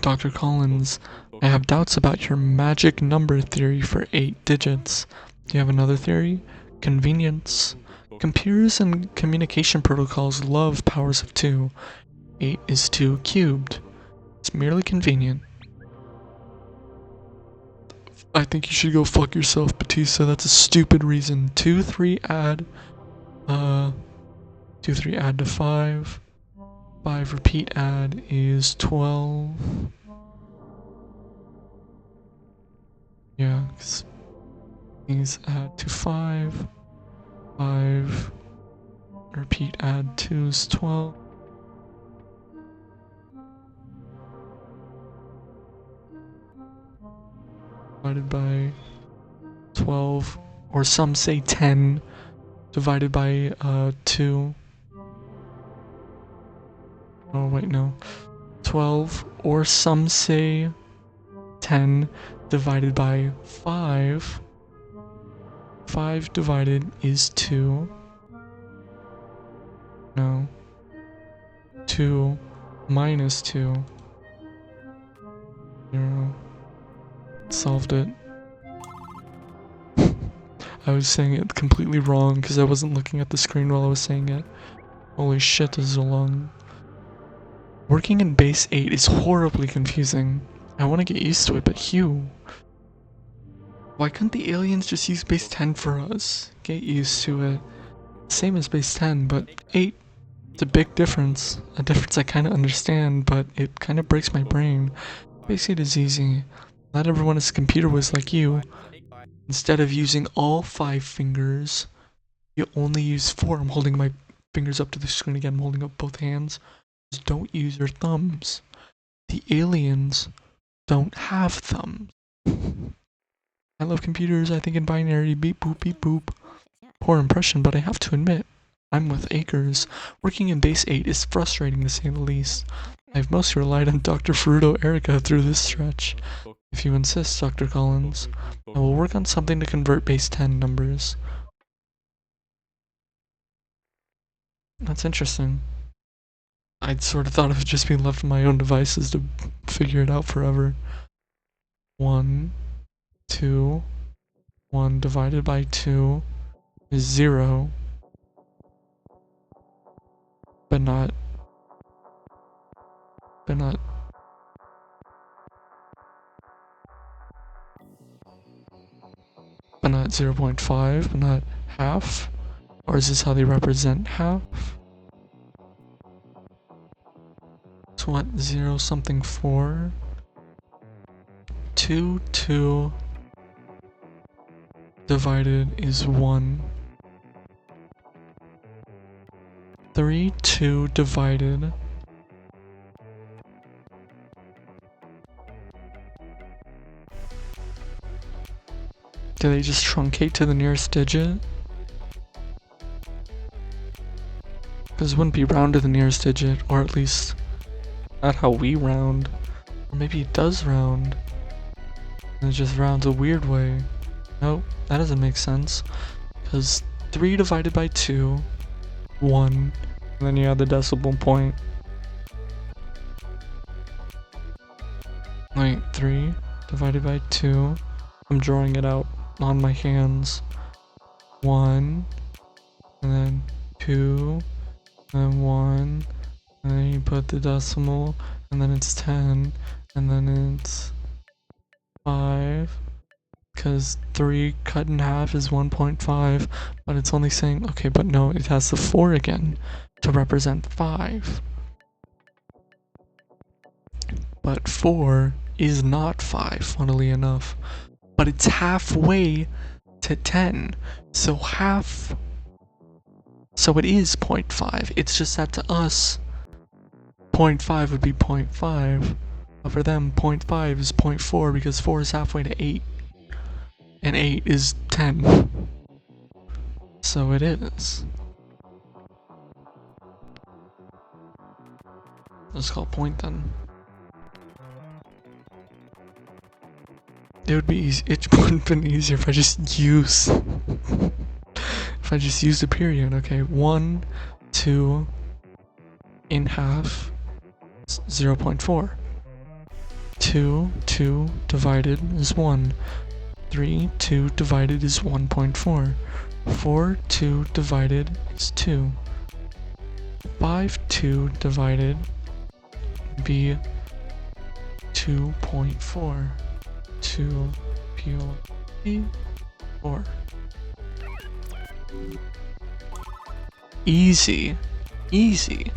[SPEAKER 1] Dr. Collins, I have doubts about your magic number theory for 8 digits. Do you have another theory? Convenience. Computers and communication protocols love powers of 2. 8 is 2 cubed. It's merely convenient. I think you should go fuck yourself, Batista. That's a stupid reason. 2, 3 add. 2, 3 add to 5. 5 repeat add is 12. Yeah, because these add to 5. 5 repeat add 2 is 12. Divided by 12, or some say 10, divided by 2. Oh wait, no. 12, or some say 10, divided by 5. 5 divided is 2. No. 2 minus 2. 0. Solved it. I was saying it completely wrong because I wasn't looking at the screen while I was saying it. Holy shit, this is long. Working in base 8 is horribly confusing. I want to get used to it, but Hugh, why couldn't the aliens just use base 10 for us? Get used to it. Same as base 10, but 8, it's a big difference. A difference I kind of understand, but it kind of breaks my brain. Base 8 is easy. Not everyone is a computer whiz like you. Instead of using all 5 fingers, you only use 4. I'm holding my fingers up to the screen again. I'm holding up both hands. Just don't use your thumbs. The aliens don't have thumbs. I love computers. I think in binary. Beep boop beep boop. Poor impression, but I have to admit, I'm with Akers. Working in base 8 is frustrating to say the least. I've mostly relied on Dr. Fruto Erica through this stretch. If you insist, Dr. Collins, I will work on something to convert base 10 numbers. That's interesting. I'd sort of thought it would just be left to my own devices to figure it out forever. 1, 2, 1 divided by 2 is 0. But not 0.5, but not half? Or is this how they represent half? So what, 0 something 4? 2, 2 divided is 1. 3, 2 divided. Do they just truncate to the nearest digit? Because it wouldn't be round to the nearest digit, or at least not how we round. Or maybe it does round, and it just rounds a weird way. Nope, that doesn't make sense. Because 3 divided by 2, 1, and then you add the decimal point. Wait, 3 divided by 2, I'm drawing it out on my hands. 1, and then 2, and then 1, and then you put the decimal, and then it's 10, and then it's 5, because 3 cut in half is 1.5, but it's only saying, okay, but no, it has the 4 again to represent 5. But 4 is not 5, funnily enough. But it's halfway to 10, so half, so it is 0.5. It's just that to us, 0.5 would be 0.5, but for them, 0.5 is 0.4 because 4 is halfway to 8, and 8 is 10, so it is. Let's call point then. It would be easy. It would have been easier if I just use the period. Okay, 1, 2 in half, 0.4. 2, 2 divided is 1. 3, 2 divided is 1.4. 4, 2 divided is 2. 5, 2 divided would be 2.4. 2 4. Easy. Easy.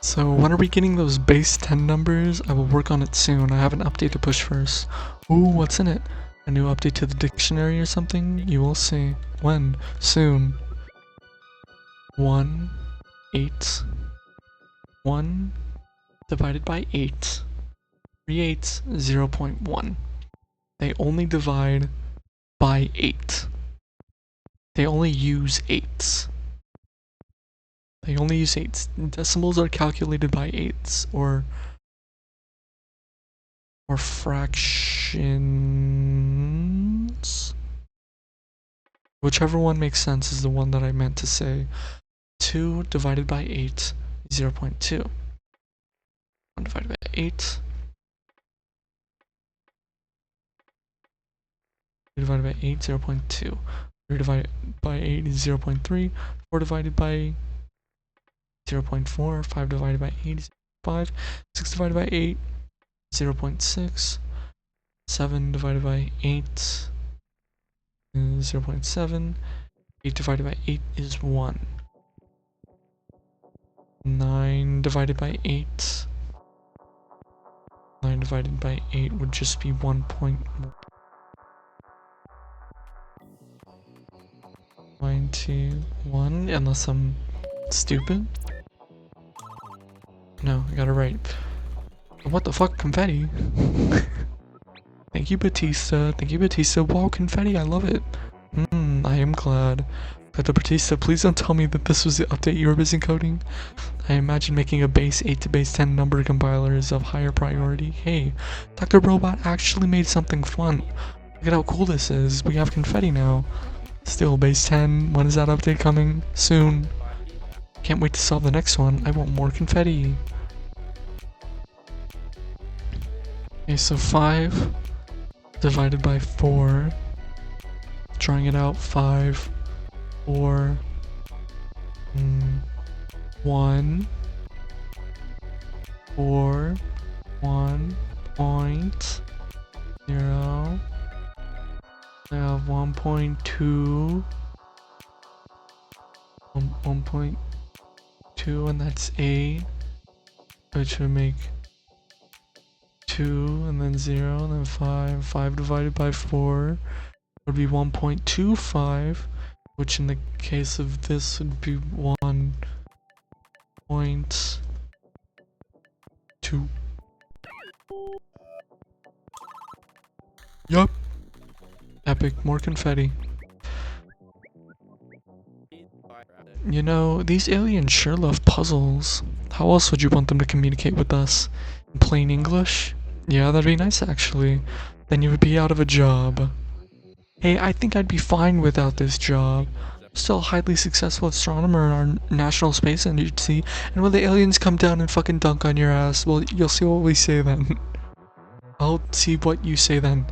[SPEAKER 1] So when are we getting those base 10 numbers? I will work on it soon. I have an update to push first. Ooh, what's in it? A new update to the dictionary or something? You will see. When? Soon. 1, 8. 1 divided by 8. 3 eighths, 0.1. They only divide by 8. They only use 8s. They only use 8s. Decimals are calculated by 8s or fractions. Whichever one makes sense is the one that I meant to say. 2 divided by 8, 0.2. 1 divided by 8. 2 divided by 8, 0.2. 3 divided by 8 is 0.3. 4 divided by 0.4. 5 divided by 8 is 5. 6 divided by 8, 0.6. 7 divided by 8 is 0.7. 8 divided by 8 is 1. 9 divided by 8. 9 divided by 8 would just be 1.91, unless I'm stupid. No, I got it right. What the fuck, confetti? Thank you, Batista. Thank you, Batista. Wow, confetti, I love it. I am glad. Dr. Batista, please don't tell me that this was the update you were busy coding. I imagine making a base 8 to base 10 number compiler is of higher priority. Hey, Dr. Robot actually made something fun. Look at how cool this is. We have confetti now. Still, base 10. When is that update coming? Soon. Can't wait to solve the next one. I want more confetti. Okay, so 5 divided by 4. Drawing it out, 5, 4, 1, 4, 1.0. I have 1.2, 1.2, and that's 8, which would make 2, and then 0, and then 5. 5 divided by 4 would be 1.25, which in the case of this would be 1.2. Yup. Epic, more confetti. You know, these aliens sure love puzzles. How else would you want them to communicate with us? In plain English? Yeah, that'd be nice actually. Then you would be out of a job. Hey, I think I'd be fine without this job. I'm still a highly successful astronomer in our National Space Agency, and when the aliens come down and fucking dunk on your ass, well, you'll see what we say then. I'll see what you say then.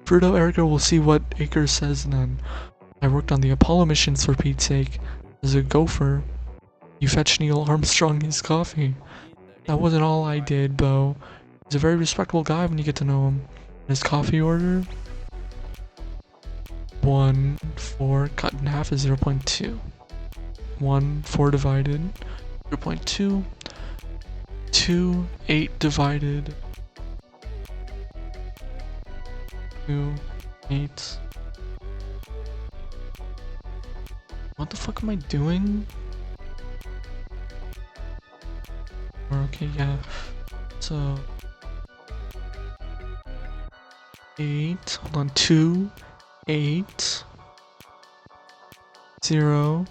[SPEAKER 1] Fruito Erica will see what Acre says then. I worked on the Apollo missions for Pete's sake. As a gopher, you fetched Neil Armstrong his coffee. That wasn't all I did, though. He's a very respectable guy when you get to know him. His coffee order? 1, 4, cut in half is 0.2. 1, 4 divided, 0.2. 2, 8 divided. 2, 8. What the fuck am I doing? Okay, yeah. So 8, hold on, 2, 8, 0,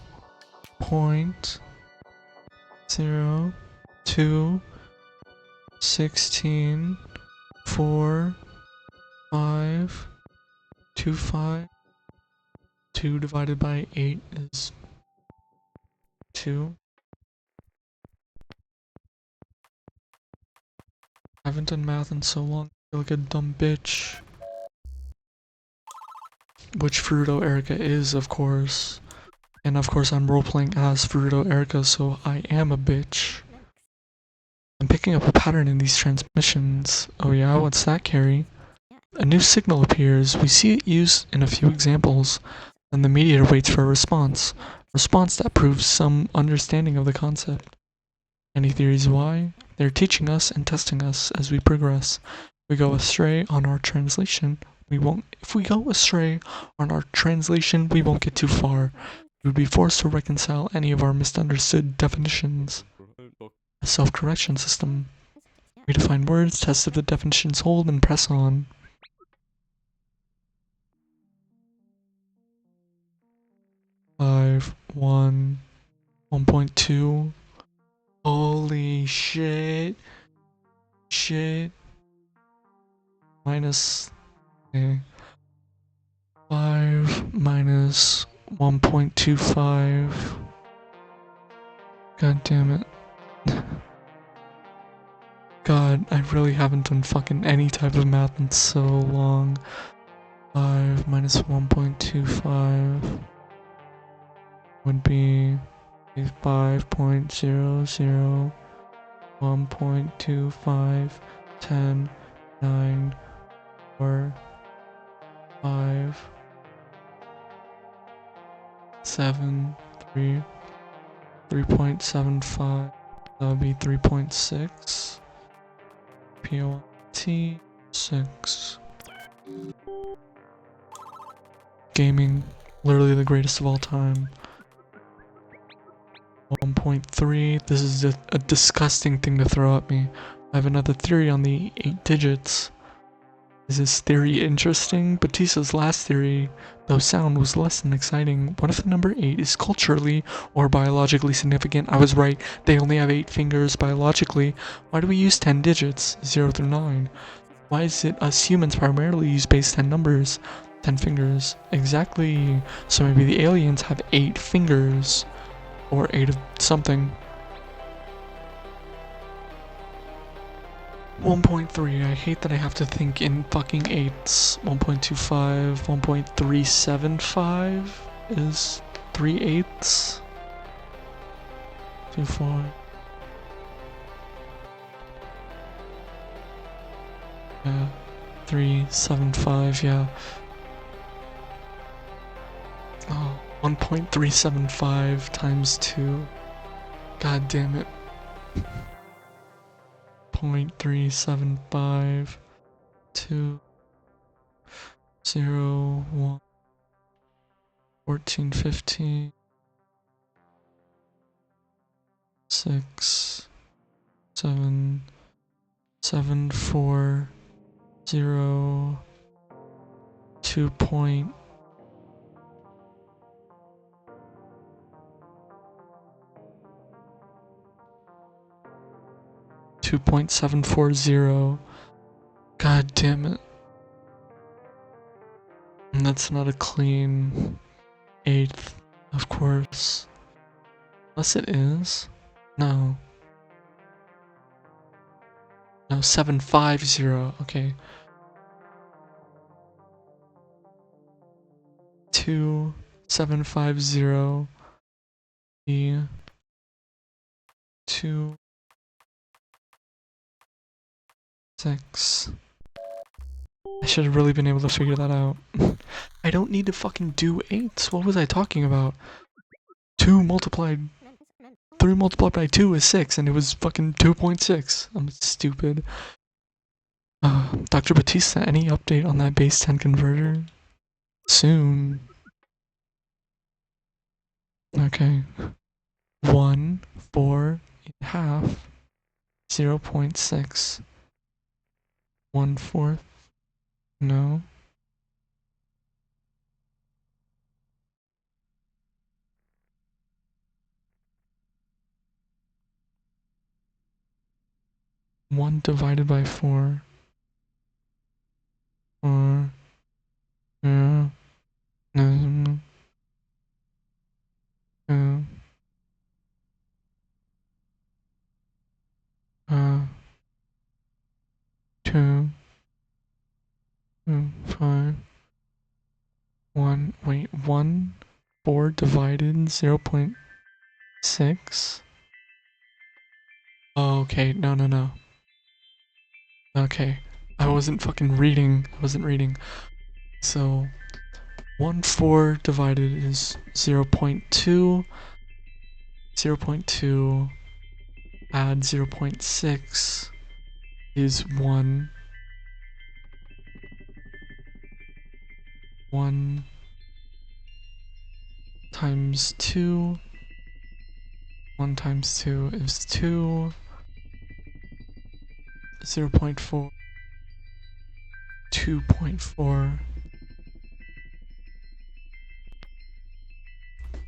[SPEAKER 1] 0.02, 16, 4, 5, 2, 5. 2 divided by 8 is 2. I haven't done math in so long. I feel like a dumb bitch. Which Fruito Erica is, of course. And of course I'm roleplaying as Fruito Erica, so I am a bitch. I'm picking up a pattern in these transmissions. Oh yeah, what's that, Carrie? A new signal appears. We see it used in a few examples. And the mediator waits for a response. Response that proves some understanding of the concept. Any theories why? They're teaching us and testing us as we progress. We go astray on our translation. If we go astray on our translation, we won't get too far. We would be forced to reconcile any of our misunderstood definitions. A self-correction system. We define words, test if the definitions hold, and press on. Five, 1, 1.2. Holy shit. Shit. Minus. Okay. 5 minus 1.25. God damn it. God, I really haven't done fucking any type of math in so long. 5 minus 1.25 would be 5.00, 1.25, 10, 9, 4, 5, 7, 3, 3.75, that would be 3.6, POT, 6. Gaming, literally the greatest of all time. 1.3, this is a disgusting thing to throw at me. I have another theory on the 8 digits. Is this theory interesting? Batista's last theory, though sound, was less than exciting. What if the number 8 is culturally or biologically significant? I was right, they only have 8 fingers biologically. Why do we use 10 digits, 0 through 9? Why is it us humans primarily use base 10 numbers, 10 fingers? Exactly, so maybe the aliens have 8 fingers, or 8 of something. 1.3, I hate that I have to think in fucking 8s. 1.25, 1.375 is 3/8. 2/4. Yeah, 375, yeah. Oh, 1.375 times 2. God damn it. 0.375 2 0 1 14 15 6 7 7 4 0 2 point 2.740. God damn it. And that's not a clean 8th, of course. Unless it is. No. No, 750. Okay. 2750 B 2 6. I should have really been able to figure that out. I don't need to fucking do 8s. What was I talking about? 3 multiplied by 2 is 6, and it was fucking 2.6. I'm stupid. Dr. Batista, any update on that base 10 converter? Soon. Okay. 1, 4, half, 0.6. 1/4. No. One divided by 4. 4. Yeah. No. 2. 2. 2. 5. 1. Wait. 1. 4 divided 0.6. Oh, okay. No. Okay. I wasn't fucking reading. So 1/4 divided is 0.2. 0.2 add 0.6 is 1. 1 times 2. 1 times 2 is 2. 0.4. 2.4.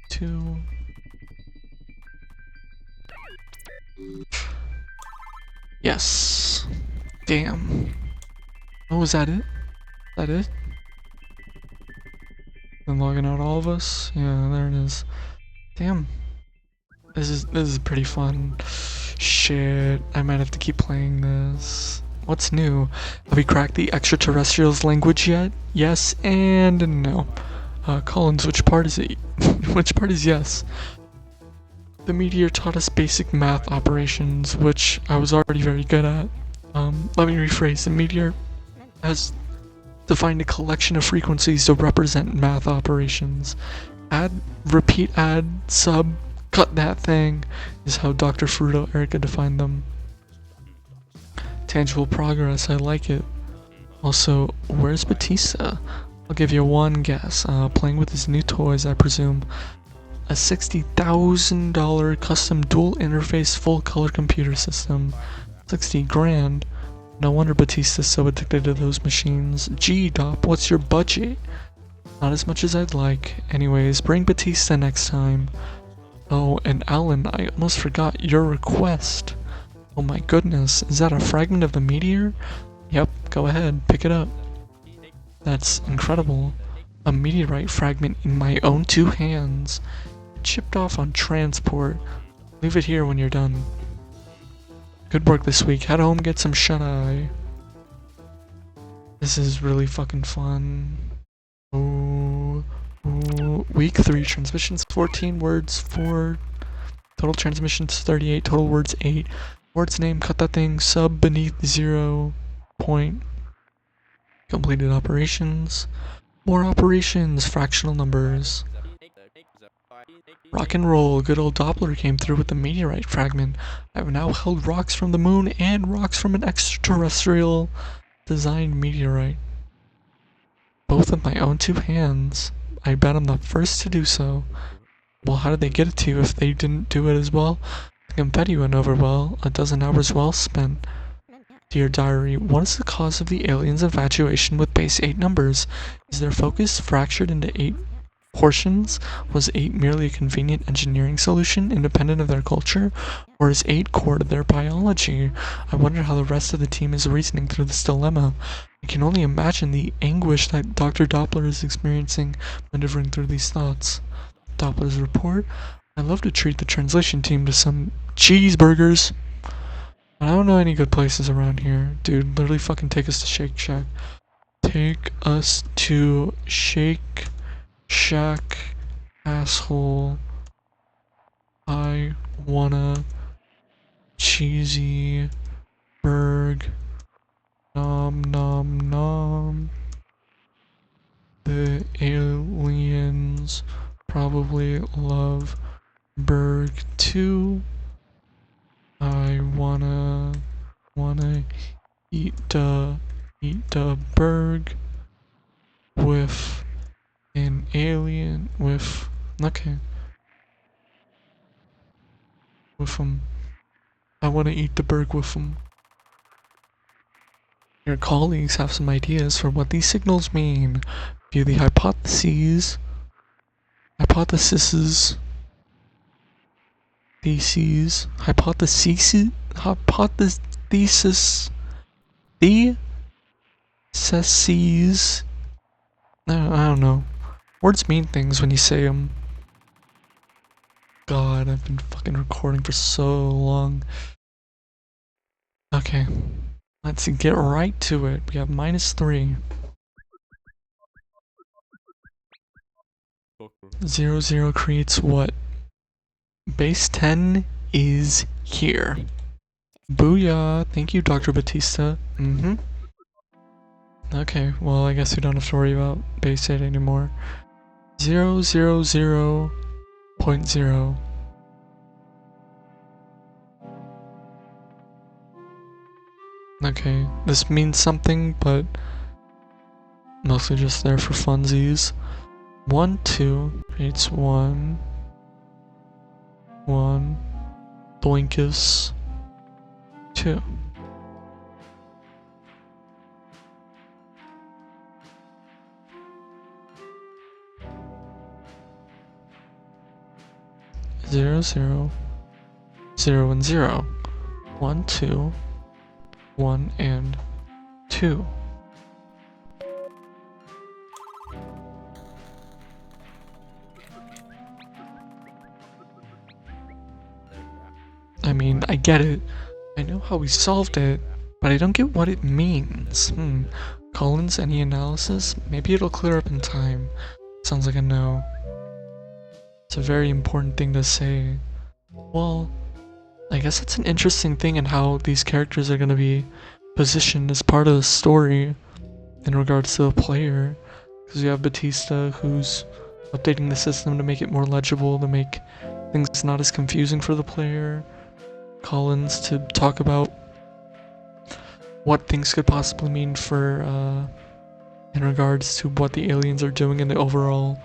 [SPEAKER 1] 2. Yes. Damn. Oh, is that it? Is that it? Been logging out all of us? Yeah, there it is. Damn. This is pretty fun. Shit, I might have to keep playing this. What's new? Have we cracked the extraterrestrials language yet? Yes and no. Collins, which part is it? Which part is yes? The meteor taught us basic math operations, which I was already very good at. Let me rephrase. The meteor has defined a collection of frequencies to represent math operations. Add, repeat, add, sub, cut that thing is how Dr. Fruto Erica defined them. Tangible progress, I like it. Also, where's Batista? I'll give you one guess. Playing with his new toys, I presume. A $60,000 custom dual interface full color computer system. 60 grand. No wonder Batista's so addicted to those machines. Gee, Dop, what's your budget? Not as much as I'd like. Anyways, bring Batista next time. Oh, and Alan, I almost forgot your request. Oh my goodness, is that a fragment of the meteor? Yep, go ahead, pick it up. That's incredible. A meteorite fragment in my own 2 hands. Chipped off on transport. Leave it here when you're done. Good work this week. Head home, get some shut-eye. This is really fucking fun. Oh, week 3 transmissions 14 words 4. Total transmissions 38. Total words 8. Words name, cut that thing. Sub beneath 0 point. Completed operations. More operations. Fractional numbers. Rock and roll, good old Doppler came through with the meteorite fragment. I have now held rocks from the moon and rocks from an extraterrestrial designed meteorite. Both with my own 2 hands. I bet I'm the first to do so. Well, how did they get it to you if they didn't do it as well? The confetti went over well, a dozen hours well spent. Dear Diary, what is the cause of the aliens' infatuation with base 8 numbers? Is their focus fractured into 8 portions? Was 8 merely a convenient engineering solution independent of their culture? Or is 8 core to their biology? I wonder how the rest of the team is reasoning through this dilemma. I can only imagine the anguish that Dr. Doppler is experiencing maneuvering through these thoughts. Doppler's report. I'd love to treat the translation team to some cheeseburgers. I don't know any good places around here. Dude, literally fucking take us to Shake Shack. Take us to Shake Shack, asshole. I wanna cheesy burg. Nom nom nom. The aliens probably love burg too. I wanna eat the burg with an alien with okay with them. I wanna eat the burg with them. Your colleagues have some ideas for what these signals mean. View the hypotheses. Theses. Hypotheses. No, I don't know. Words mean things when you say them. God, I've been fucking recording for so long. Okay. Let's get right to it. We have -3. 0, 0 creates what? Base 10 is here. Booyah! Thank you, Dr. Batista. Okay, well, I guess we don't have to worry about base 8 anymore. 0, 0, 0, .0. Okay, this means something, but mostly just there for funsies. 1, 2 creates 1, 1, Doinkus, 2. Zero, zero, 0 and 0. 1, 2, 1 and 2. I mean, I get it. I know how we solved it, but I don't get what it means. Collins, any analysis? Maybe it'll clear up in time. Sounds like a no. It's a very important thing to say. Well, I guess it's an interesting thing in how these characters are going to be positioned as part of the story in regards to the player. Because you have Batista, who's updating the system to make it more legible, to make things not as confusing for the player. Collins to talk about what things could possibly mean for, in regards to what the aliens are doing in the overall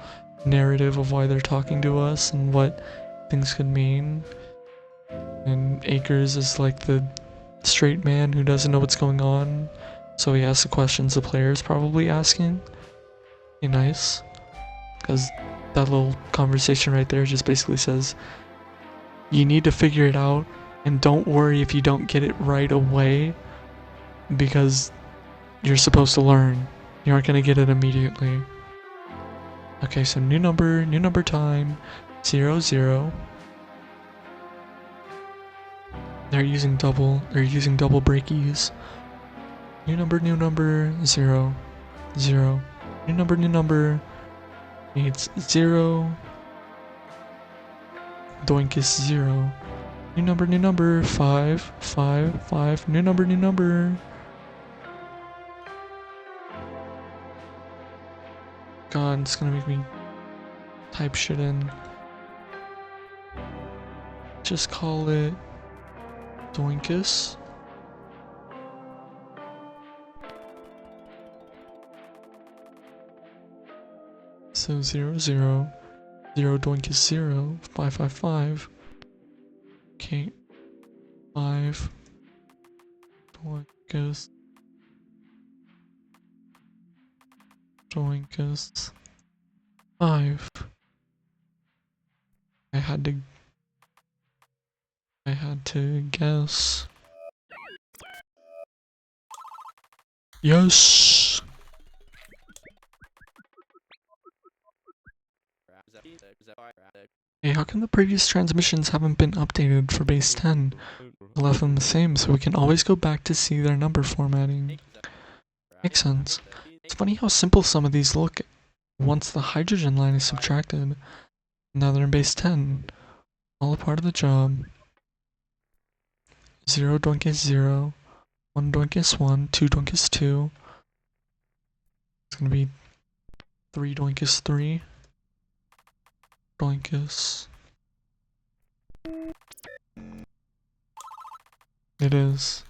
[SPEAKER 1] narrative of why they're talking to us and what things could mean. And Akers is like the straight man who doesn't know what's going on, so he asks the questions the player's probably asking. Be nice. Because that little conversation right there just basically says, you need to figure it out, and don't worry if you don't get it right away, because you're supposed to learn. You aren't going to get it immediately. Okay, so new number time, 0, 0. They're using double breakies. New number, 0, 0. New number needs 0. Doinkus 0. New number, 5, 5, 5. New number. God, it's gonna make me type shit in. Just call it Doinkus. So 0, 0. 0 Doinkus 0. 5, 5, 5. Okay. 5. Doinkus. Doinkus. 5. I had to guess. Yes. Hey, how come the previous transmissions haven't been updated for base 10? I left them the same so we can always go back to see their number formatting. Makes sense. It's funny how simple some of these look once the hydrogen line is subtracted. Now they're in base 10. All a part of the job. 0 Doinkus 0. 1 Doinkus 1. 2 Doinkus 2. It's gonna be 3 Doinkus 3. Doinkus. It is.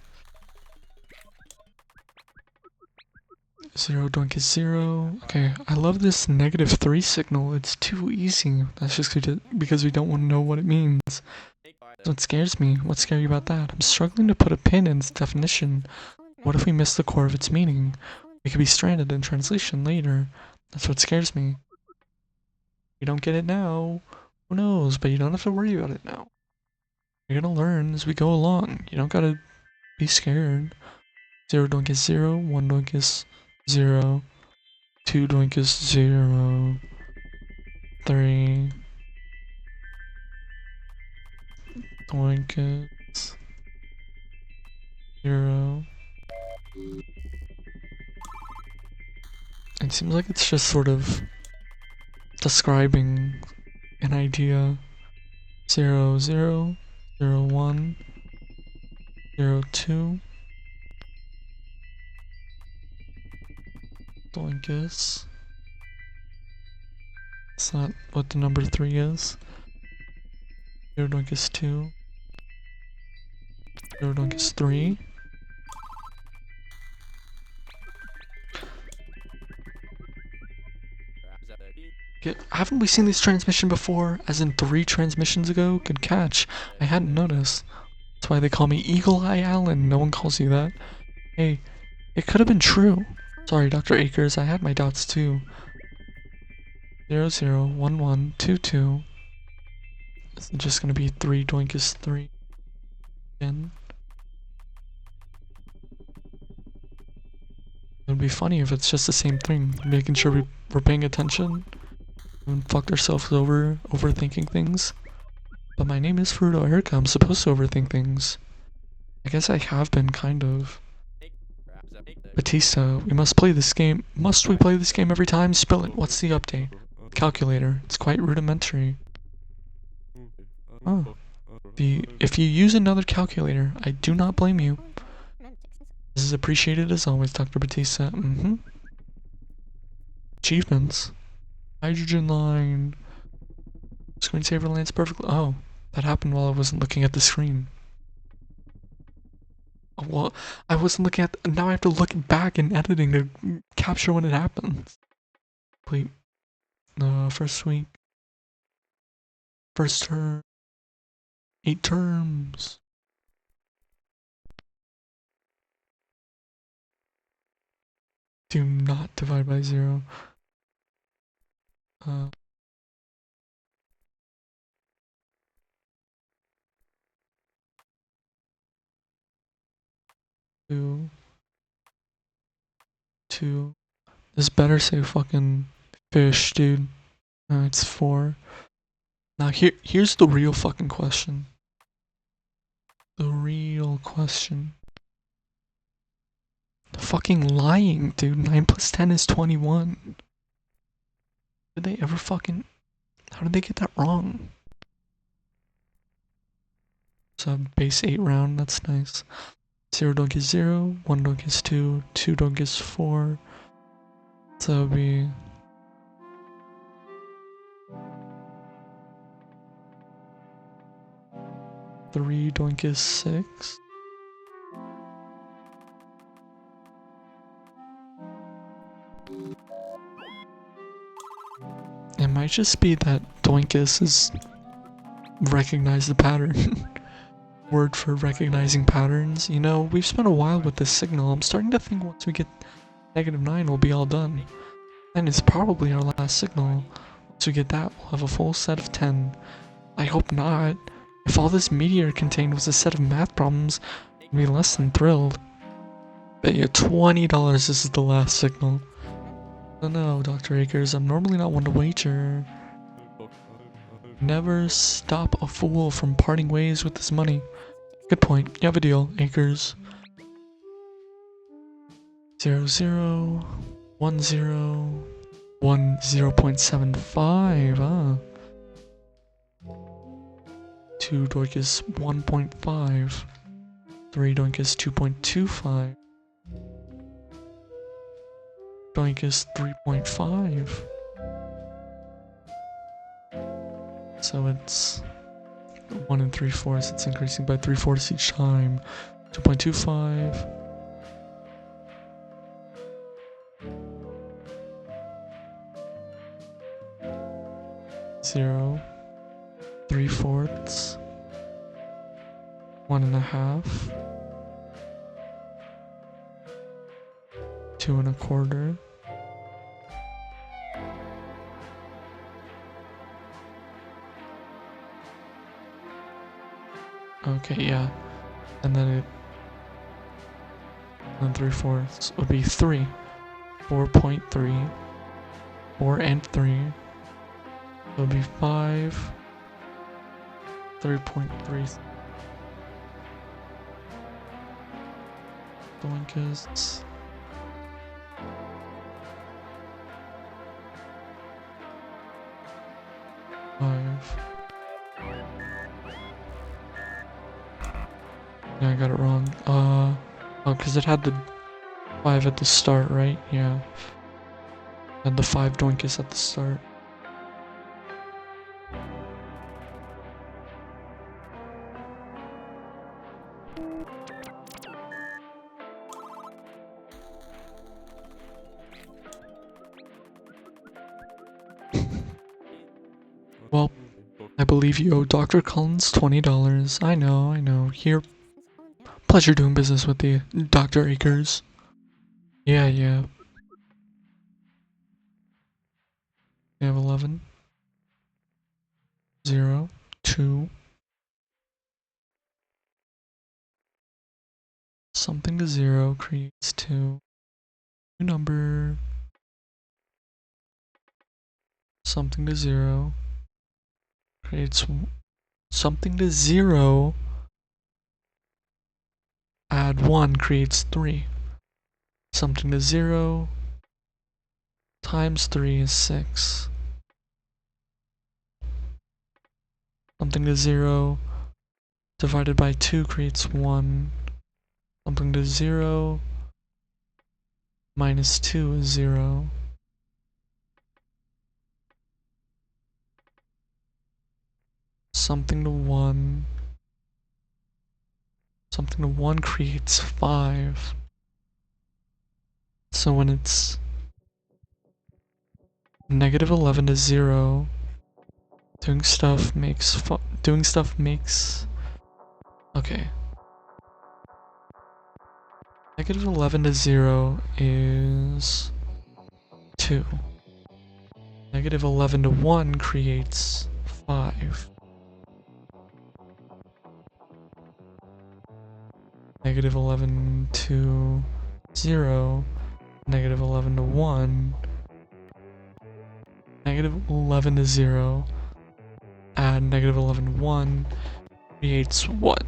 [SPEAKER 1] 0 Doinkus 0. Okay, I love this -3 signal. It's too easy. That's just because we don't want to know what it means. That's what scares me. What's scary about that? I'm struggling to put a pin in its definition. What if we miss the core of its meaning? We could be stranded in translation later. That's what scares me. You don't get it now. Who knows? But you don't have to worry about it now. You're gonna learn as we go along. You don't gotta be scared. 0 Doinkus 0. 1 Doinkus 0. 2 Doinkus 0. 3 Doinkus 0. It seems like it's just sort of describing an idea. 0, 0, 0, 1, 0, 2. Doinkus. That's not what the number 3 is. 0 Doinkus 2. 0 Doinkus 3. Haven't we seen this transmission before? As in 3 transmissions ago? Good catch. I hadn't noticed. That's why they call me Eagle Eye Allen. No one calls you that. Hey, it could have been true. Sorry, Dr. Akers, I had my doubts too. 001122. Is it just gonna be 3 Doinkus 3 again? It'd be funny if it's just the same thing, making sure we're paying attention and fucked ourselves over, overthinking things. But my name is Fruto Erica, I'm supposed to overthink things. I guess I have been, kind of. Batista, we must play this game. Must we play this game every time? Spill it. What's the update? Calculator. It's quite rudimentary. Oh. If you use another calculator, I do not blame you. This is appreciated as always, Dr. Batista. Achievements. Hydrogen line. Screensaver lands perfectly. Oh, that happened while I wasn't looking at the screen. Well, I wasn't looking at. Now I have to look back in editing to capture when it happens. Wait. First week. First term. 8 terms. Do not divide by 0. Two. This better say fucking fish, dude. It's 4. Now here's the real fucking question. The real question. Fucking lying, dude. 9 plus 10 is 21. Did they ever fucking... How did they get that wrong? So base 8 round, that's nice. 0 don't get 0, 1 don't get 2, 2 don't get 4. So it'll be... Three don't get 6. It might just be that Doinkus is recognize the pattern. Word for recognizing patterns. You know, we've spent a while with this signal. I'm starting to think once we get -9 we'll be all done. And it's probably our last signal. Once we get that, we'll have a full set of 10. I hope not. If all this meteor contained was a set of math problems, I'd be less than thrilled. Bet you $20 this is the last signal. Oh no, Dr. Akers, I'm normally not one to wager. Never stop a fool from parting ways with his money. Good point. You have a deal, Akers. 0, 0, 1, 0, 1, 0.75, ah. 2 Doinkus 1.5. 3 Doinkus 2.25. Doinkus 3.5. So it's 1 3/4. It's increasing by 3/4 each time. 2.25. Zero. 3/4. 1.5. 2 1/4. Okay, yeah. And then it... And 3/4 would be 3. 4.3. 4 and 3. It would be 5. 3.3. Doinkus. Yeah, I got it wrong. Oh, because it had the 5 at the start, right? Yeah. And the 5 Doinkus at the start. I believe you owe Dr. Collins $20. I know. Here. Pleasure doing business with you, Dr. Akers. Yeah. You have 11. 0, 2. Something to 0 creates 2. New number. Something to 0 creates something to 0. Add 1 creates 3. Something to 0 times 3 is 6. Something to 0 divided by 2 creates 1. Something to 0 minus 2 is 0. Something to 1. Something to 1 creates 5. So when it's negative 11 to 0, doing stuff makes okay. Negative 11 to 0 is 2. Negative 11 to 1 creates 5. Negative 11 to 0, negative 11 to 1, negative 11 to 0, add negative 11 to 1, creates what?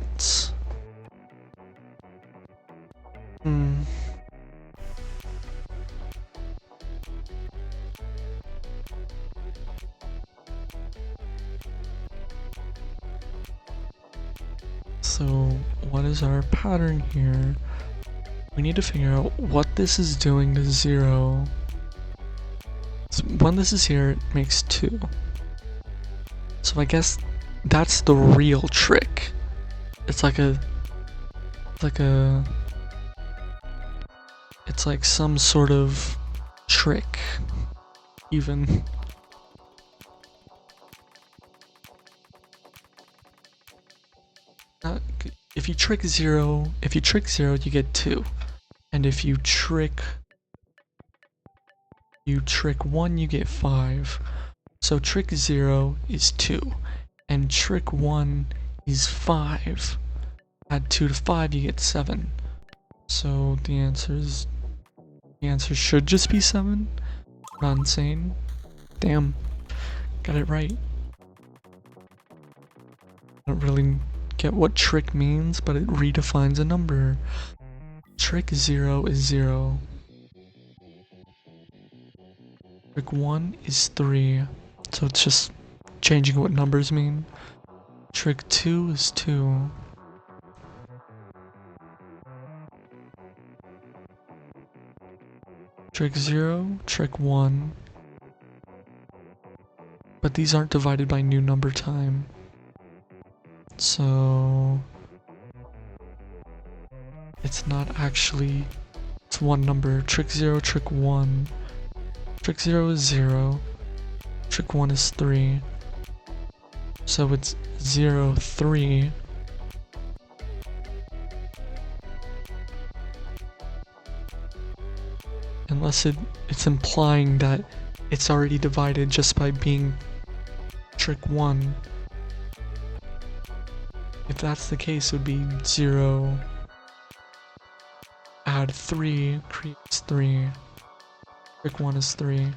[SPEAKER 1] So what is our pattern here? We need to figure out what this is doing to 0. So when this is here, it makes 2. So I guess that's the real trick. It's like some sort of trick, even. If you trick 0, you get 2. And if you trick 1, you get 5. So trick 0 is 2, and trick 1 is 5. Add 2 to 5, you get 7. So the answer should just be 7. Not insane. Damn, got it right. I don't really get what trick means, but it redefines a number. Trick 0 is 0. Trick 1 is 3. So it's just changing what numbers mean. Trick 2 is 2. Trick 0, trick 1. But these aren't divided by new number time. So it's not actually, it's one number. Trick 0, trick 1. Trick 0 is 0. Trick 1 is 3. So it's 0, 3. Unless it's implying that it's already divided just by being trick 1. If that's the case, it would be 0. Add 3 creates 3. Trick 1 is 3.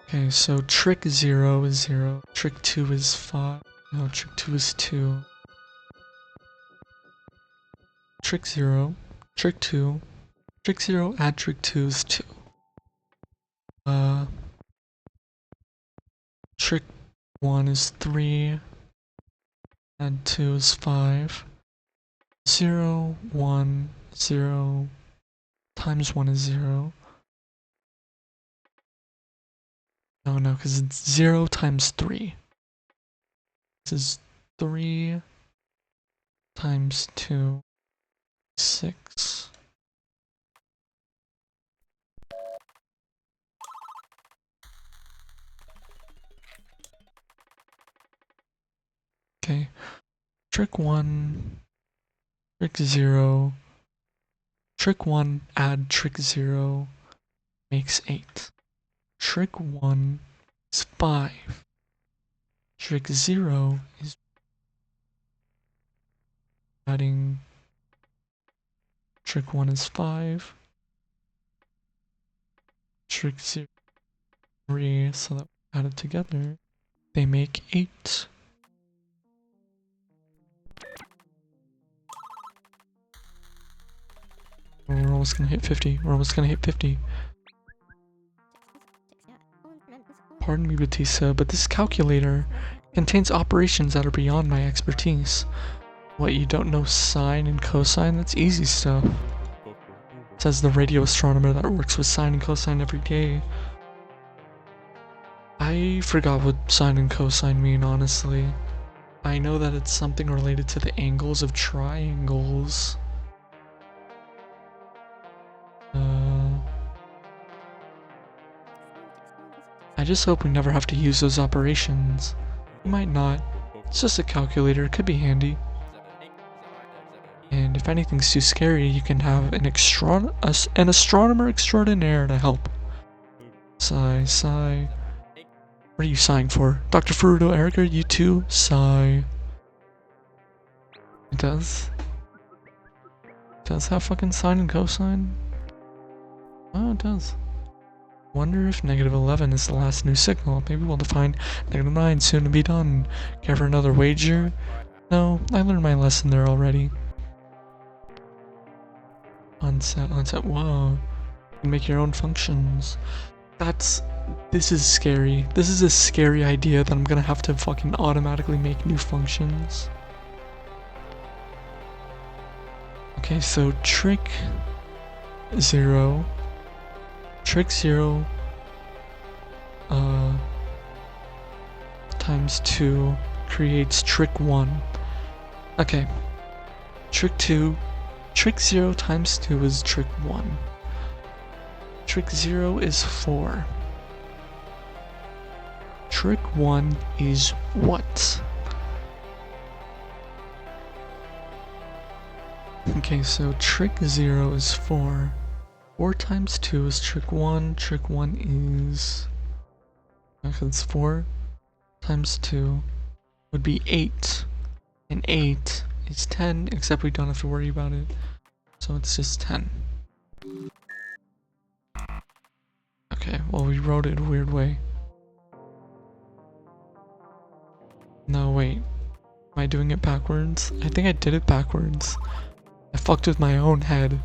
[SPEAKER 1] Okay, so trick 0 is 0. Trick 2 is 5. No, trick 2 is 2. Trick 0. Trick 2. Trick 0, add trick 2 is 2. Trick 1 is 3. Add 2 is 5. 0, 1, 0. Times 1 is 0. No, because it's 0 times 3. This is 3 times 2, 6. trick 1, trick 0, trick 1 add trick 0 makes 8. Trick 1 is 5. Trick 0 is adding trick 1 is 5. Trick 0 3, so that we added together, they make 8. We're almost gonna hit 50. We're almost gonna hit 50. Pardon me, Batista, but this calculator contains operations that are beyond my expertise. What, you don't know sine and cosine? That's easy stuff. Says the radio astronomer that works with sine and cosine every day. I forgot what sine and cosine mean, honestly. I know that it's something related to the angles of triangles. I just hope we never have to use those operations. We might not. It's just a calculator, it could be handy. And if anything's too scary, you can have an astronomer extraordinaire to help. Sigh, sigh. What are you sighing for? Dr. Furuto, Erica, you too? Sigh. It does? It does have fucking sine and cosine? Oh, it does. Wonder if -11 is the last new signal. Maybe we'll define -9 soon to be done. Care for another wager? No, I learned my lesson there already. Onset, onset, whoa. You can make your own functions. This is scary. This is a scary idea that I'm gonna have to fucking automatically make new functions. Okay, so trick 0 times 2 creates trick 1. Okay, trick 0 times 2 is trick 1. Trick 0 is 4. Trick 1 is what? Okay, so trick 0 is 4. 4 times 2 is trick 1. Trick 1 is... okay, it's 4 times 2 would be 8. And 8 is 10, except we don't have to worry about it. So it's just 10. Okay, well we wrote it a weird way. No, wait. Am I doing it backwards? I think I did it backwards. I fucked with my own head.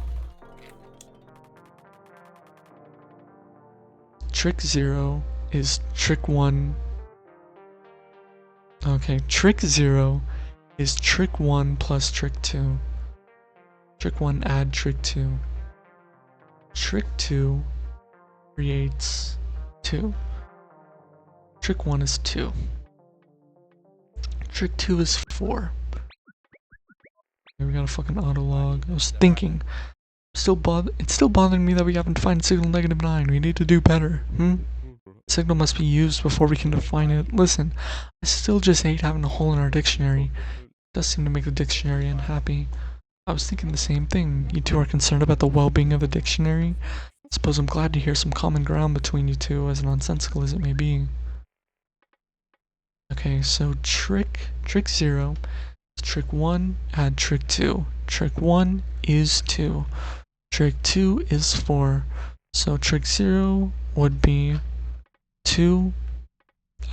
[SPEAKER 1] Trick 0 is trick 1. Okay, trick 0 is trick 1 plus trick 2. Trick 1 add trick 2. Trick 2 creates 2. Trick 1 is 2. Trick 2 is 4. Okay, we got a fucking autolog. I was thinking. It's still bothering me that we haven't defined signal -9. We need to do better. Signal must be used before we can define it. Listen, I still just hate having a hole in our dictionary. It does seem to make the dictionary unhappy. I was thinking the same thing. You two are concerned about the well-being of the dictionary? I suppose I'm glad to hear some common ground between you two, as nonsensical as it may be. Okay, so trick 0 is trick 1, add trick 2. Trick 1 is 2. Trick 2 is 4. So trick 0 would be 2,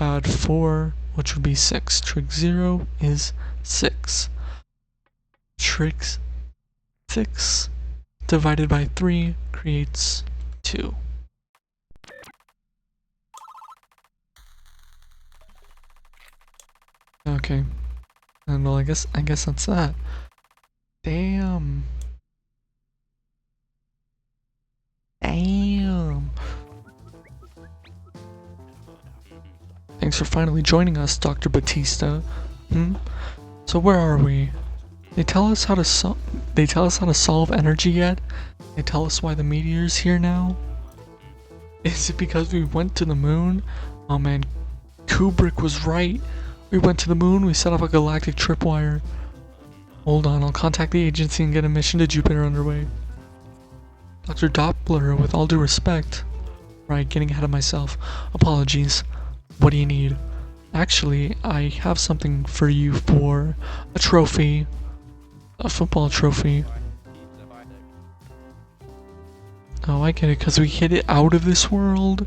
[SPEAKER 1] add 4, which would be 6. Trick 0 is 6. Trick 6 divided by 3 creates 2. Okay. And well, I guess that's that. Damn. Thanks for finally joining us, Dr. Batista. So where are we? They tell us how to solve energy yet? They tell us why the meteor's here now? Is it because we went to the moon? Oh man, Kubrick was right. We went to the moon, we set up a galactic tripwire. Hold on, I'll contact the agency and get a mission to Jupiter underway. Dr. Doppler, with all due respect. Right, getting ahead of myself. Apologies. What do you need? Actually, I have something for you for a trophy. A football trophy. Oh, I get it, because we hit it out of this world.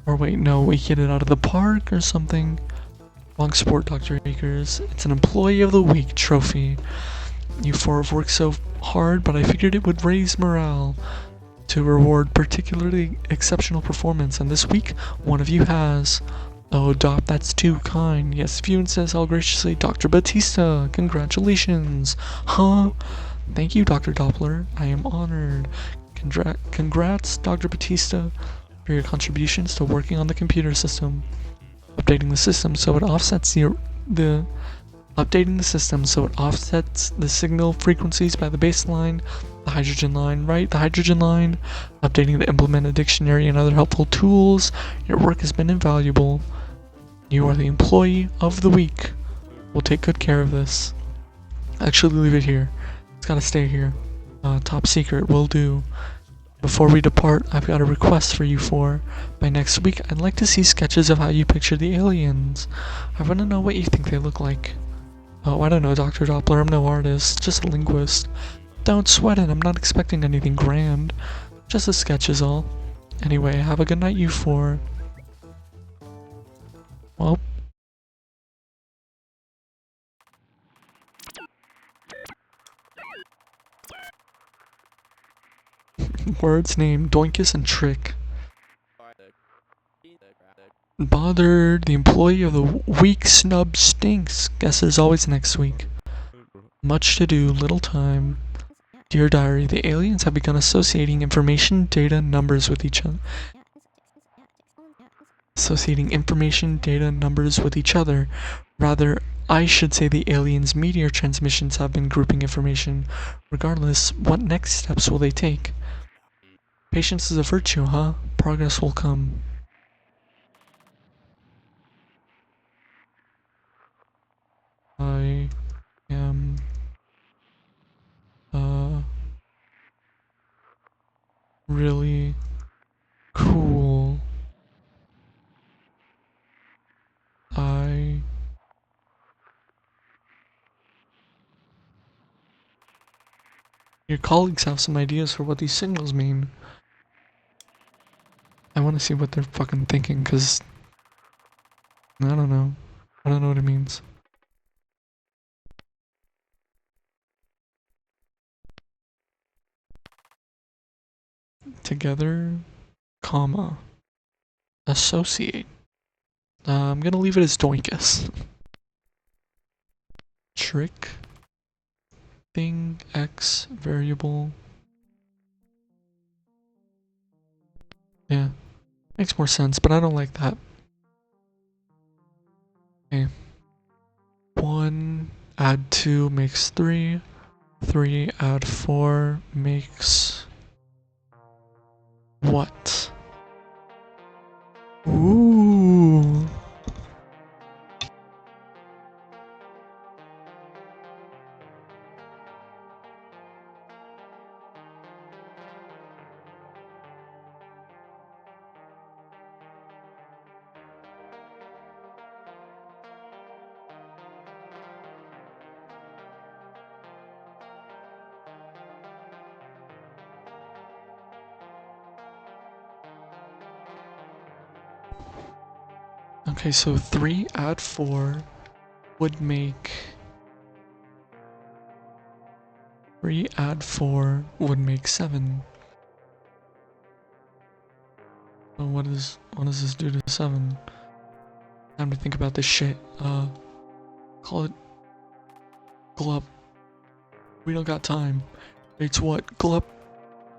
[SPEAKER 1] Or wait, no, we hit it out of the park or something. Wrong sport, Dr. Akers. It's an Employee of the Week trophy. You four have worked so hard, but I figured it would raise morale to reward particularly exceptional performance, and this week, one of you has. Oh, Doc, that's too kind. Yes, if you insist, I'll graciously. Dr. Batista, congratulations. Huh? Thank you, Dr. Doppler. I am honored. Congrats, Dr. Batista, for your contributions to working on the computer system. Updating the system so it offsets the signal frequencies by the baseline, the hydrogen line, right? The hydrogen line. Updating the implemented dictionary and other helpful tools. Your work has been invaluable. You are the Employee of the Week. We'll take good care of this. Actually, leave it here. It's gotta stay here. Top secret, will do. Before we depart, I've got a request for you four. By next week, I'd like to see sketches of how you picture the aliens. I want to know what you think they look like. Oh, I don't know, Dr. Doppler, I'm no artist, just a linguist. Don't sweat it, I'm not expecting anything grand. Just a sketch is all. Anyway, have a good night, you four. Well. Words named Doinkus and Trick. Bothered, the Employee of the Week snub stinks. Guess there's always next week. Much to do, little time. Dear Diary, the aliens have begun associating information, data, numbers with each other. Rather, I should say the aliens' meteor transmissions have been grouping information. Regardless, what next steps will they take? Patience is a virtue, huh? Progress will come. I am really cool. Your colleagues have some ideas for what these signals mean. I want to see what they're fucking thinking, cause I don't know. I don't know what it means. Together, comma, associate. I'm gonna leave it as Doinkus. Trick, thing, X, variable. Yeah, makes more sense, but I don't like that. Okay. 1 add 2 makes 3. 3 add 4 makes what? Ooh. Okay, so 3 add 4 would make 3 add 4 would make 7. So what does this do to 7? Time to think about this shit. Call it glup. We don't got time. It's what? Glup.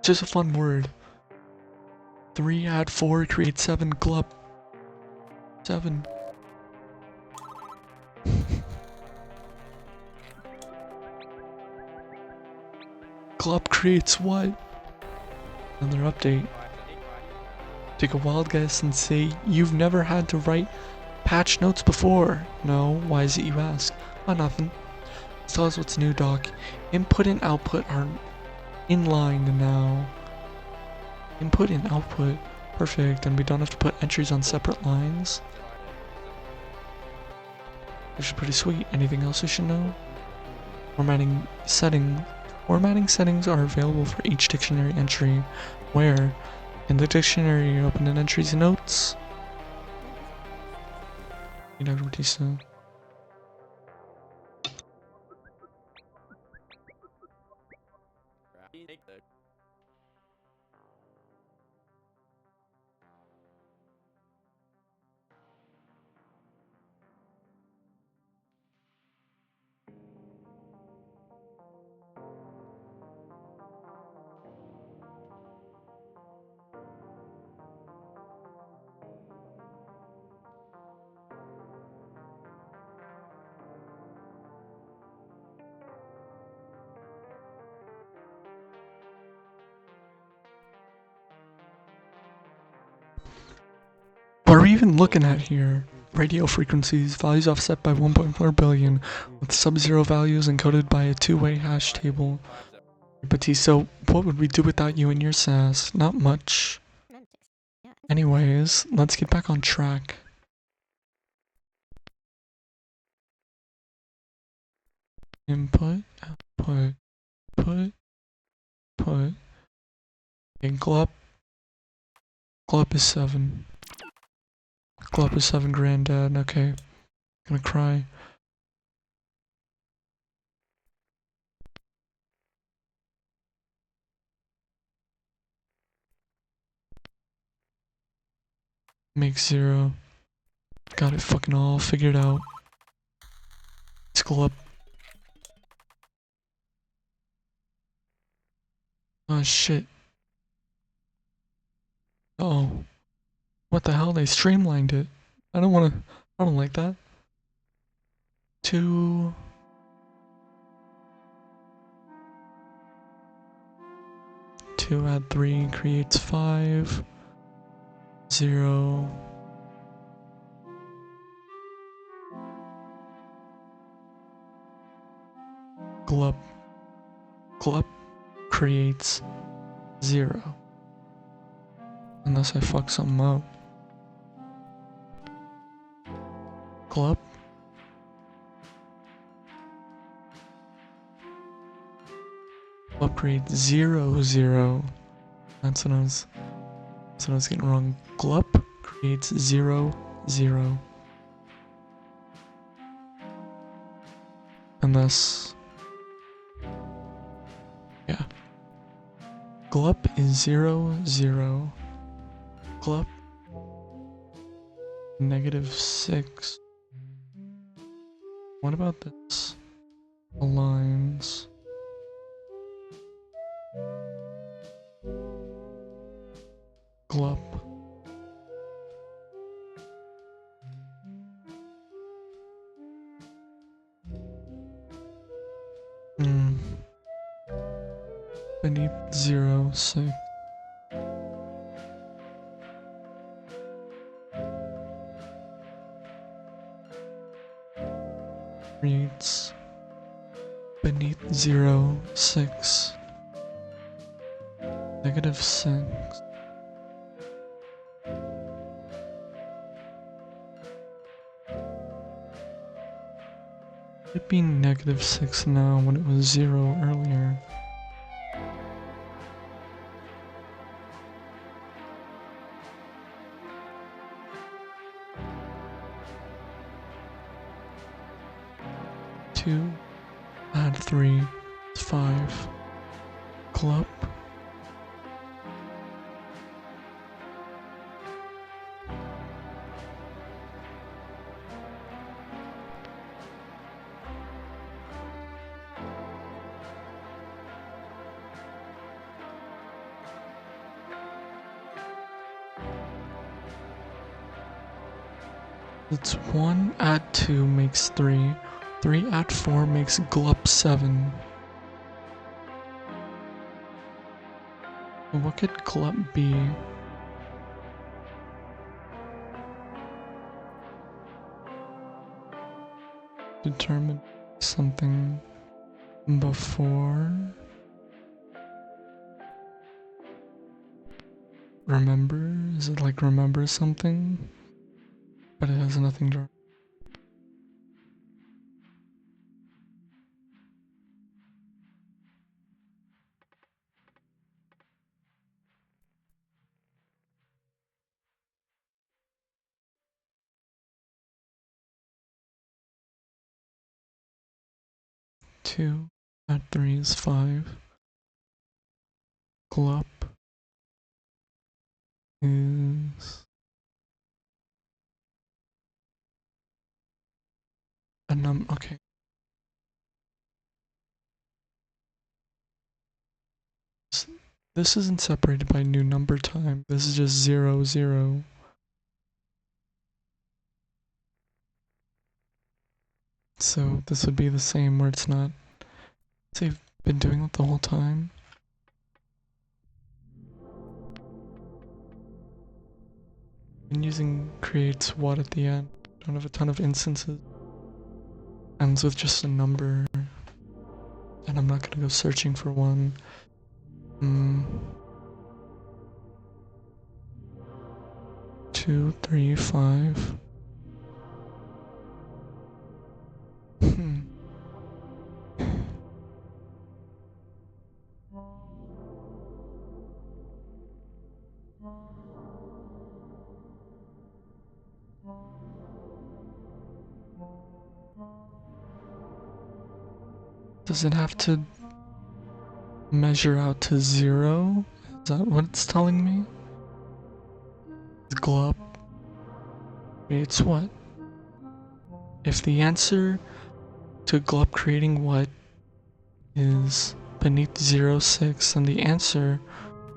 [SPEAKER 1] Just a fun word. 3 add 4 creates 7. Glup. 7. Glup creates what? Another update. Take a wild guess and say you've never had to write patch notes before. No, why is it you ask? Oh, nothing. Tell us what's new, Doc. Input and output are in line now. Input and output. Perfect, and we don't have to put entries on separate lines. Which is pretty sweet. Anything else we should know? Formatting settings. Formatting settings are available for each dictionary entry. Where? In the dictionary, open an entries and notes. Dr. Batista. What are we even looking at here? Radio frequencies, values offset by 1.4 billion, with sub-zero values encoded by a two-way hash table. Batista, what would we do without you and your sass? Not much. Anyways, let's get back on track. Input, output, put. Okay, glup. Glup is 7. Glup is 7, granddad. Okay. Gonna cry. Make 0. Got it fucking all figured out. It's glup. Oh shit. Oh. What the hell? They streamlined it. I don't like that. 2. 2 add 3 creates 5. 0. Glup. Glup creates 0. Unless I fuck something up. Glup. Glup creates 0, 0. That's what I was getting wrong. Glup creates 0, 0. Unless... yeah. Glup is 0, 0. Glup. -6. What about this? Aligns. Glup. Beneath 0, 6. Creates beneath 0, 6. -6. It being -6 now when it was 0 earlier. Two, add 3, it's 5. Glup. It's 1 add 2 makes 3. 3 add 4 makes glup 7. What could glup be? Determine something. before remember? Is it like remember something? But it has nothing to. Two add 3 is 5. Glup is a okay. This isn't separated by new number time. This is just 0, 0. So this would be the same where it's not. They've been doing it the whole time. And using creates what at the end. Don't have a ton of instances. Ends with just a number. And I'm not gonna go searching for one. 2, 3, 5. Does it have to measure out to 0? Is that what it's telling me? Glup creates what? If the answer to Glup creating what is beneath 0, 6, then the answer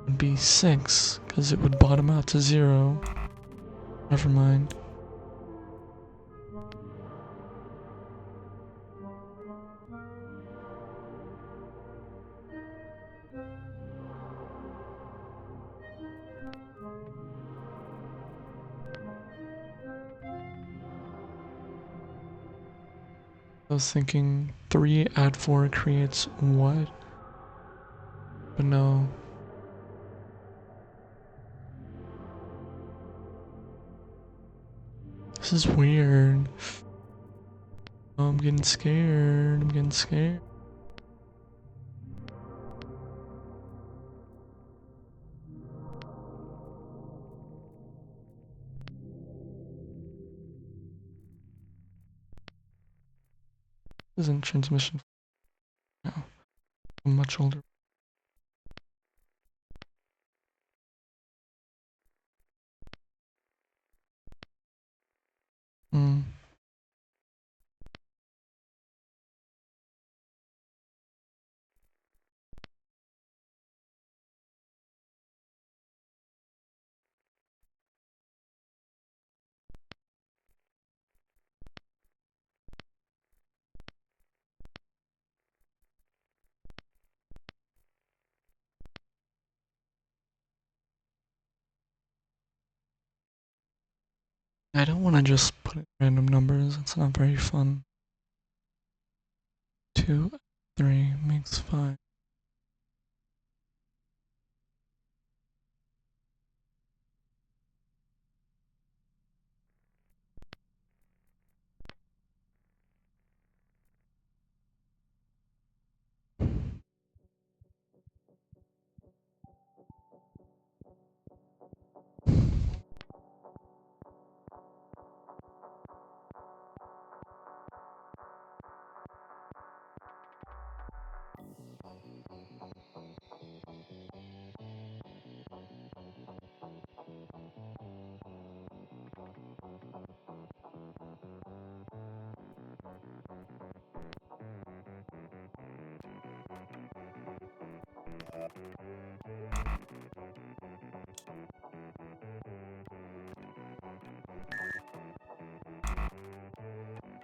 [SPEAKER 1] would be 6, because it would bottom out to 0. Never mind. I was thinking 3 add 4 creates what? But no. This is weird. Oh, I'm getting scared. I'm getting scared. This isn't transmission. No. I'm much older. I don't want to just put in random numbers, it's not very fun. 2, 3 makes 5.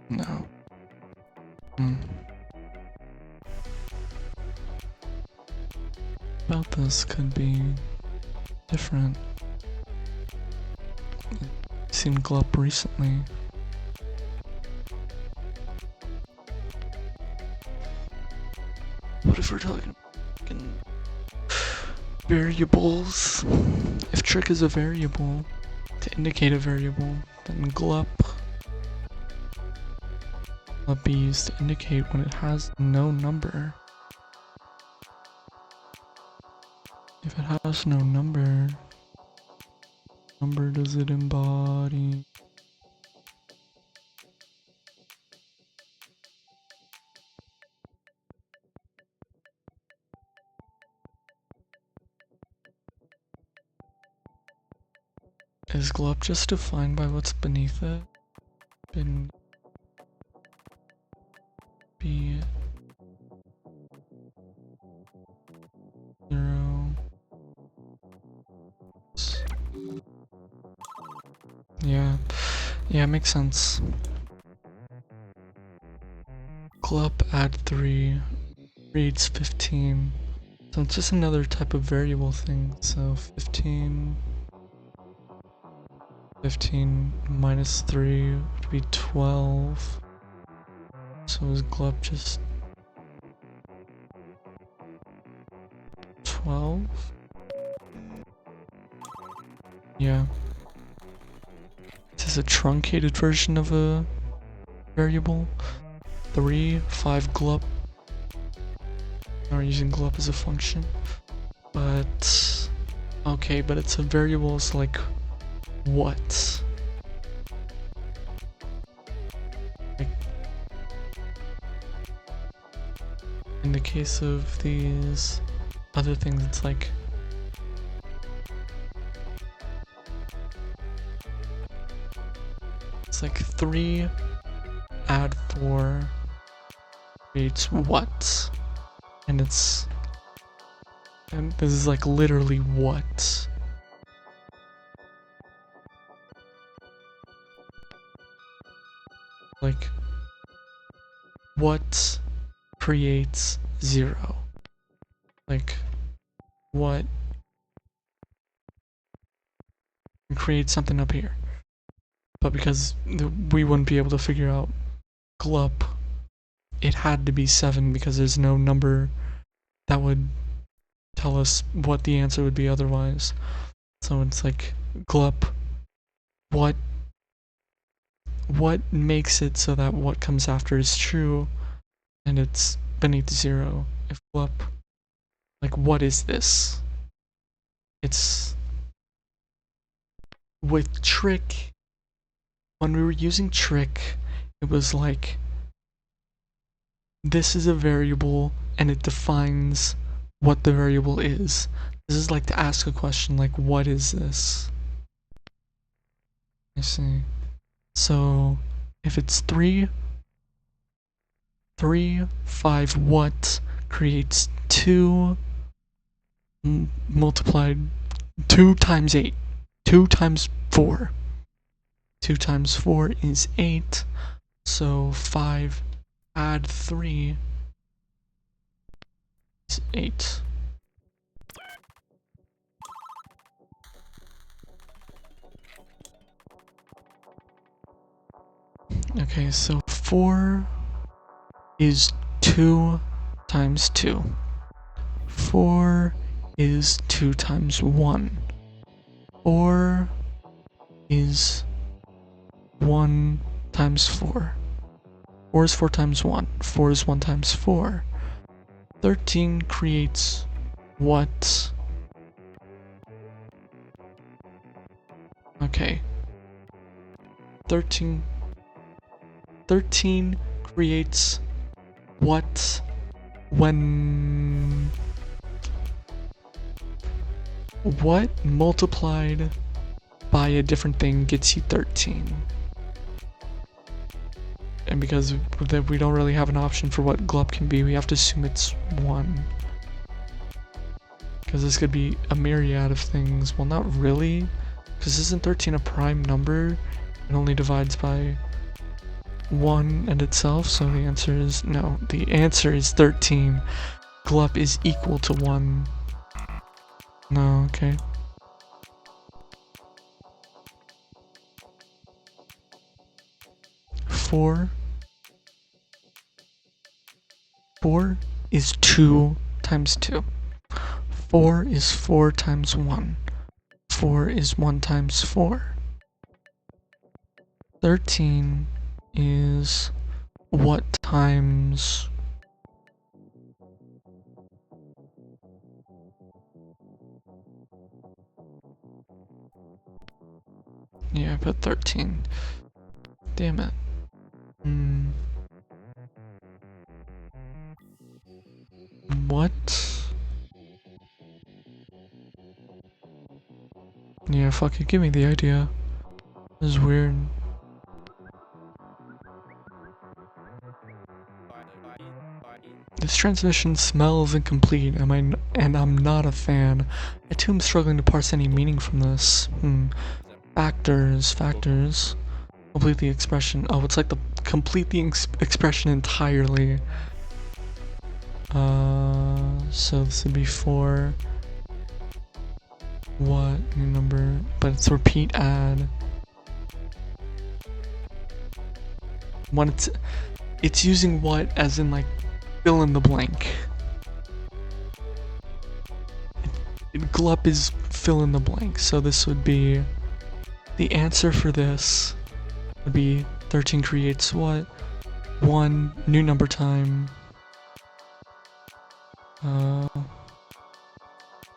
[SPEAKER 1] No. About this could be different. I've seen Glup recently. What if we're talking fucking variables? If trick is a variable, to indicate a variable, then glup be used to indicate when it has no number. If it has no number does it embody? Is glup just defined by what's beneath it? Be 0. Yeah, makes sense. Glup add 3 reads 15. So it's just another type of variable thing. So 15 minus 3 would be 12. So is glup just 12? Yeah. This is a truncated version of a variable. 3, 5 glup. Now we're using glup as a function. But okay, but it's a variable, so like what? Like in the case of these other things, it's like it's like 3 add 4 creates what? And this is like literally what? Like what creates 0? Like what creates something up here? But because we wouldn't be able to figure out glup, it had to be 7 because there's no number that would tell us what the answer would be otherwise. So it's like glup, what makes it so that what comes after is true and it's beneath 0? If glup, like what is this? It's with trick, when we were using trick, it was like this is a variable and it defines what the variable is. This is like to ask a question like what is this? I see. So if it's 3, 5 what creates 2 multiplied 2 times 8. 2 times 4. 2 times 4 is 8. So 5 add 3 is 8. Okay, so 4 is 2 times 2. 4 is 2 times 1. 4 is 1 times 4. 4 is 4 times 1. 4 is 1 times 4. 13 creates what? Okay. 13 creates what when what multiplied by a different thing gets you 13? And because we don't really have an option for what glup can be, we have to assume it's 1. Because this could be a myriad of things. Well, not really, because isn't 13 a prime number? It only divides by 1 and itself, so the answer is no. The answer is 13. Glup is equal to 1. No, okay. Four is 2 times 2. 4 is 4 times 1. 4 is 1 times 4. 13 is what times... Yeah, I put 13. Damn it. What? Yeah, fuck it, give me the idea. This is weird. This transmission smells incomplete, and I'm not a fan. I too am struggling to parse any meaning from this. Factors. Complete the expression. Oh, it's like the complete the expression entirely. So this would be 4. What new number? But it's repeat add. When it's using what as in like fill in the blank. Glup is fill in the blank. So this would be the answer for this would be 13 creates what? 1 new number time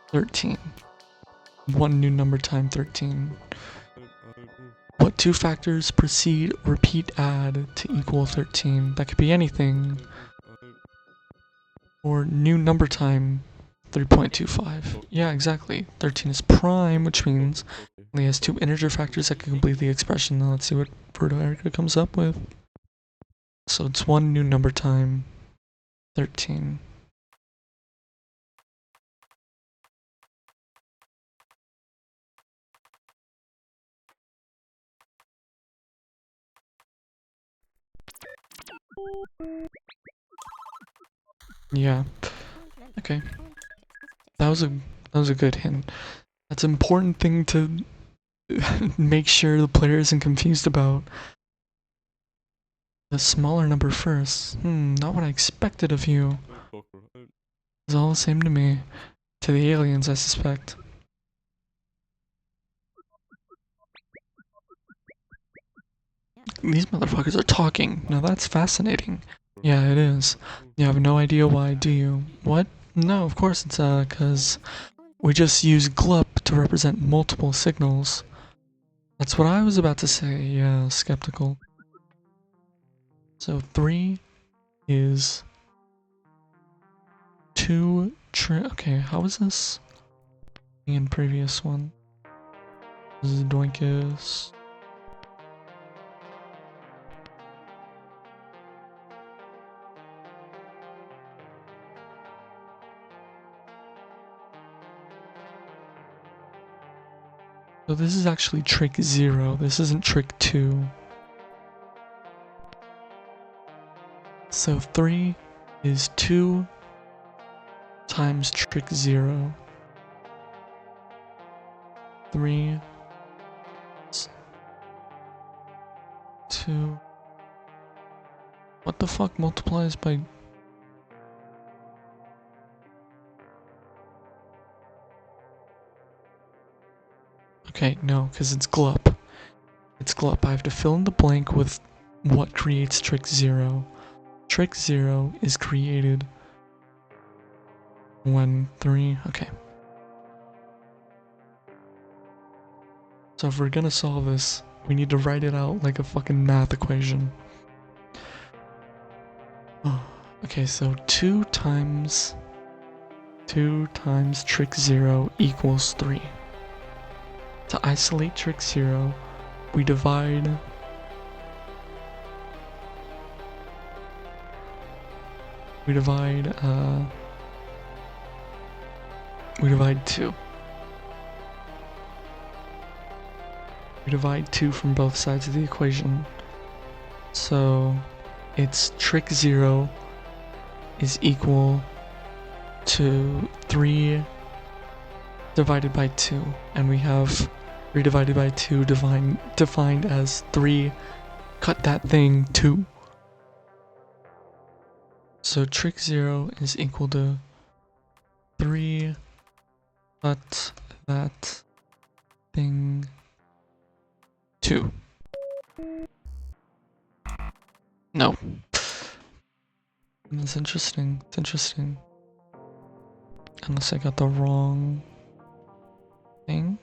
[SPEAKER 1] 13. 1 new number time 13. What 2 factors precede repeat add to equal 13? That could be anything. Or new number time 3.25. Yeah, exactly. 13 is prime, which means it only has 2 integer factors that can complete the expression. Now let's see what Berto Erica comes up with. So it's 1 new number time 13. Yeah. Okay. That was a good hint. That's an important thing to make sure the player isn't confused about. The smaller number first. Not what I expected of you. It's all the same to me. To the aliens, I suspect. These motherfuckers are talking. Now that's fascinating. Yeah, it is. You have no idea why, do you? What? No, of course it's cause we just use glup to represent multiple signals. That's what I was about to say, yeah, skeptical. So 3 is 2 okay, how is this? In previous one. This is Doinkus. So this is actually trick 0, this isn't trick 2. So 3 is 2 times trick 0. 3 is 2. What the fuck multiplies by... Okay, no, because it's glup. It's glup. I have to fill in the blank with what creates trick 0. Trick 0 is created when 3... Okay. So if we're gonna solve this, we need to write it out like a fucking math equation. Okay, so 2 times trick 0 equals 3. To isolate trick 0, we divide 2. We divide 2 from both sides of the equation. So it's trick 0 is equal to 3 divided by 2, and we have 3 divided by 2 defined as 3 cut that thing 2. So trick 0 is equal to 3 but that thing 2. No. That's interesting. It's interesting. Unless I got the wrong thing.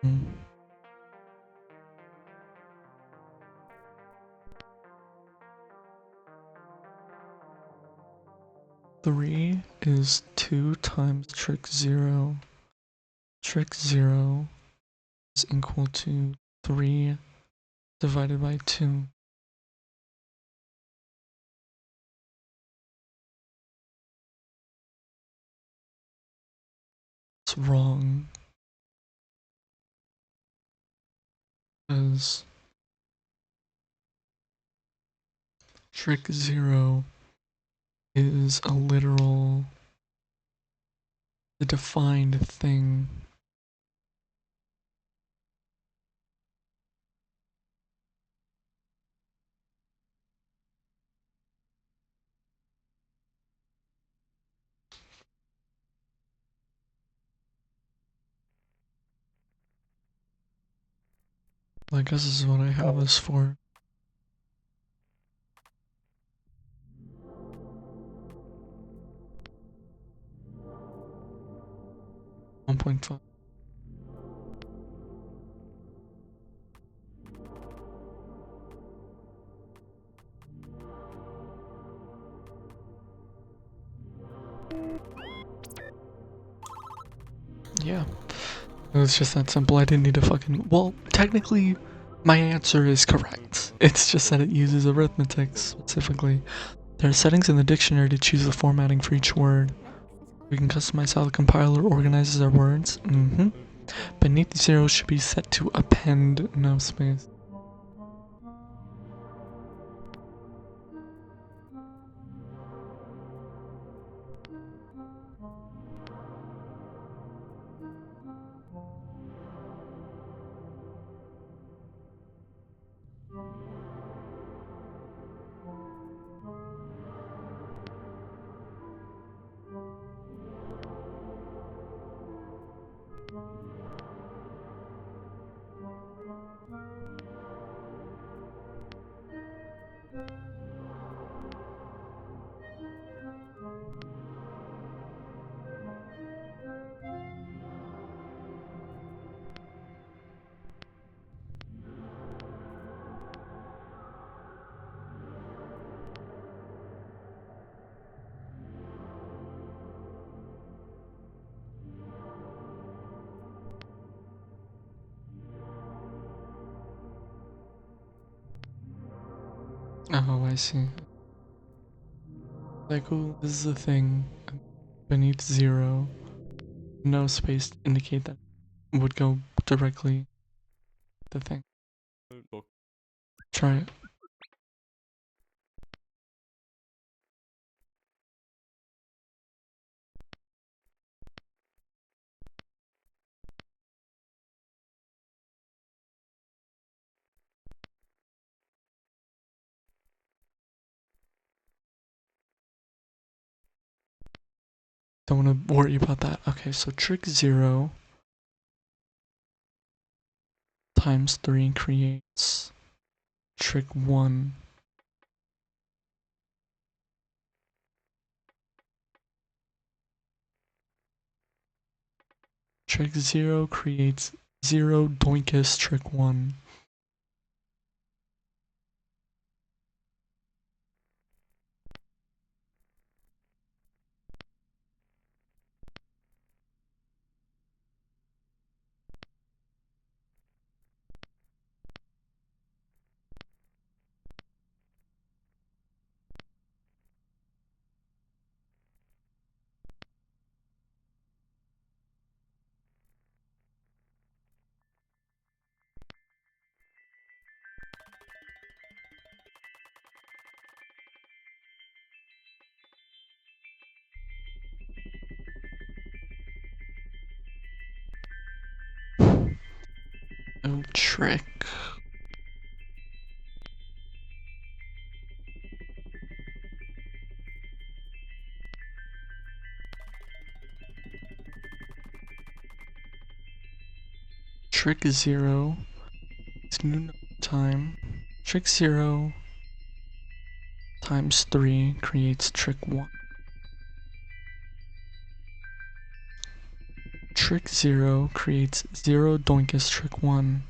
[SPEAKER 1] Hmm. Three is 2 times trick 0. Trick 0 is equal to 3 divided by 2. It's wrong. Because trick 0 is a literal, the defined thing. I guess this is what I have this for. 1.5. Yeah. It was just that simple. I didn't need to fucking. Well, technically, my answer is correct. It's just that it uses arithmetic specifically. There are settings in the dictionary to choose the formatting for each word. We can customize how the compiler organizes our words. Beneath the zero should be set to append, no space. Oh, I see. Like, oh, this is the thing. Beneath zero, no space to indicate that would go directly to the thing. Try it. Don't want to worry about that. Okay, so trick 0 times 3 creates trick 1. Trick 0 creates 0 doinkus trick 1. So trick. Trick 0 is new time. Trick 0 times 3 creates trick 1. Trick 0 creates 0 Doinkus trick 1.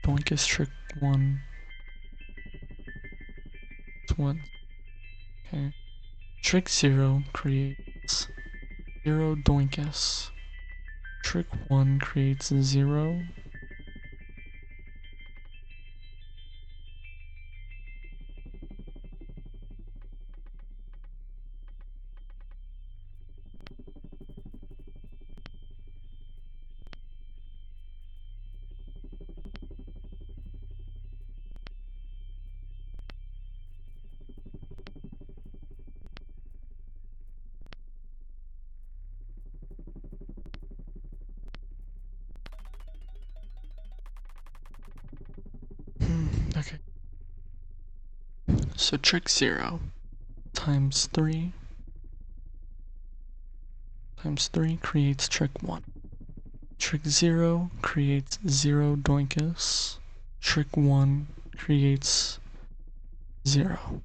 [SPEAKER 1] Doinkus trick 1. What? Okay. Trick 0 creates 0 Doinkus. Trick 1 creates 0. Okay. So trick 0 times 3 creates trick 1. Trick 0 creates 0 Doinkus. Trick 1 creates 0.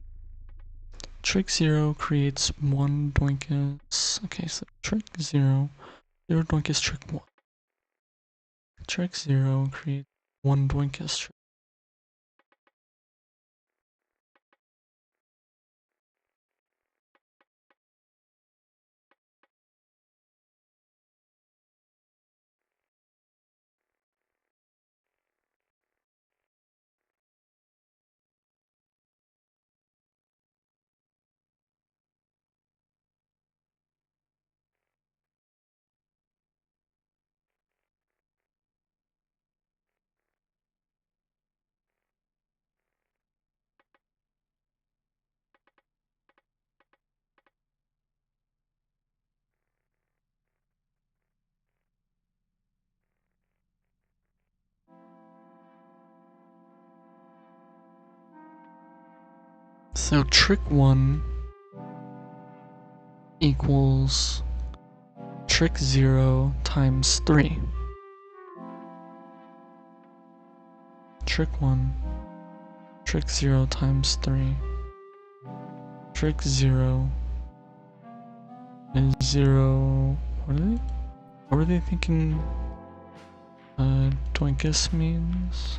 [SPEAKER 1] Trick 0 creates 1 Doinkus. Okay, so trick 0, 0 Doinkus trick 1. Trick 0 creates 1 Doinkus trick. So trick 1 equals trick 0 times 3. Trick 1, trick 0 times 3. Trick 0 is 0. What are they thinking Doinkus means?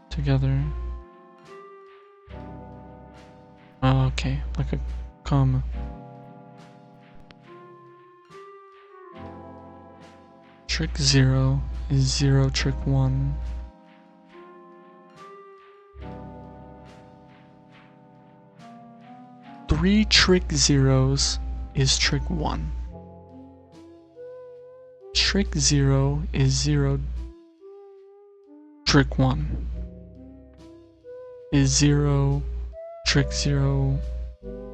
[SPEAKER 1] Together. Oh, okay, like a comma. Trick 0 is 0 trick 1. Three trick 0s is trick 1. Trick 0 is 0 trick 1. Is 0 trick 0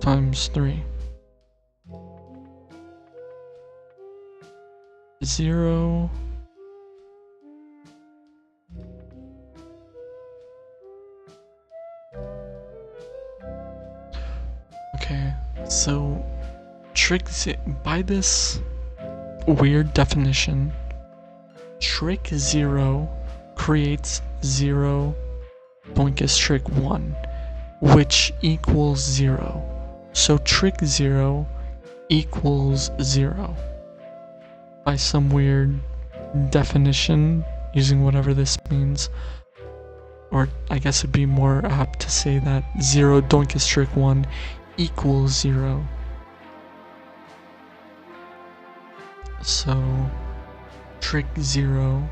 [SPEAKER 1] times 3. 0 Okay, so by this weird definition, trick 0 creates 0 Doinkus trick 1, which equals 0. So trick 0 equals 0 by some weird definition, using whatever this means. Or I guess it'd be more apt to say that 0 Doinkus trick 1 equals 0. So trick 0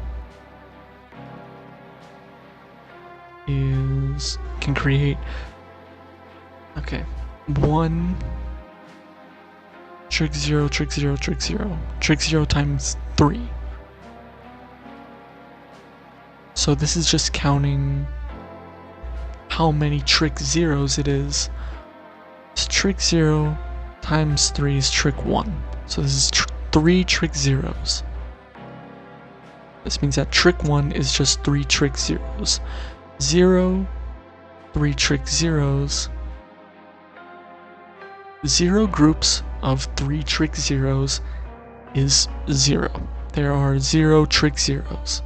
[SPEAKER 1] can create 1 trick 0 trick 0 trick 0 trick 0 times 3. So this is just counting how many trick 0s it is. So trick 0 times 3 is trick 1. So this is 3 trick zeros. This means that trick 1 is just 3 trick zeros. 0, 3 trick zeros. 0 groups of 3 trick zeros is 0. There are 0 trick zeros.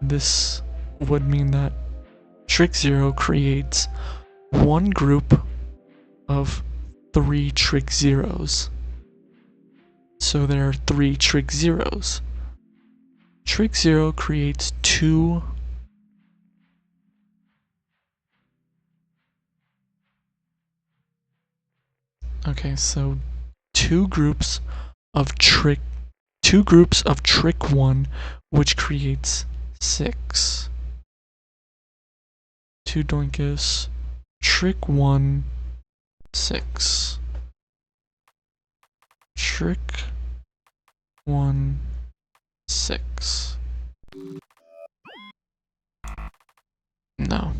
[SPEAKER 1] This would mean that trick 0 creates one group of 3 trick zeros. So there are 3 trick zeros. Trick 0 creates 2 okay, so two groups of trick 1, which creates 6. 2 doinkus, trick 1, 6. Trick 1, 6. No.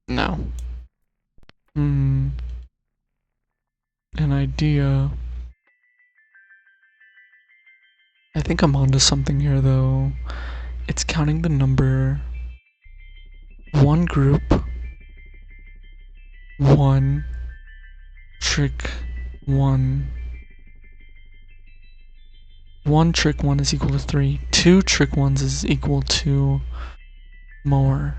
[SPEAKER 1] No. An idea. I think I'm onto something here though. It's counting the number 1 group 1 trick 1. 1 trick 1 is equal to 3. 2 trick 1s is equal to more.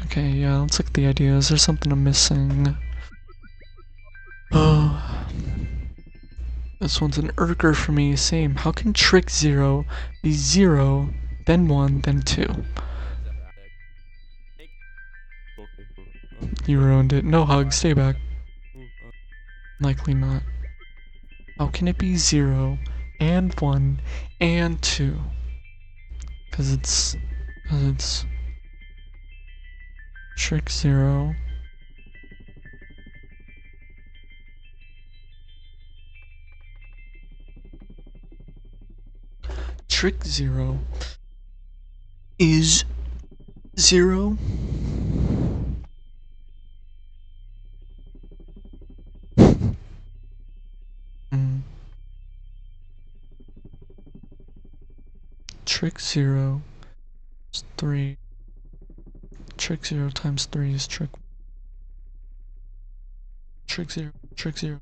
[SPEAKER 1] Okay, yeah, let's look at the ideas. There's something I'm missing. Oh, this one's an irker for me. Same. How can trick 0 be 0, then 1, then 2? You ruined it. No hug, stay back. Likely not. How can it be 0, and 1, and 2? Because it's trick 0. Trick 0 is 0. Trick 0 is 3. Trick 0 times 3 is trick 1. Trick 0, trick 0.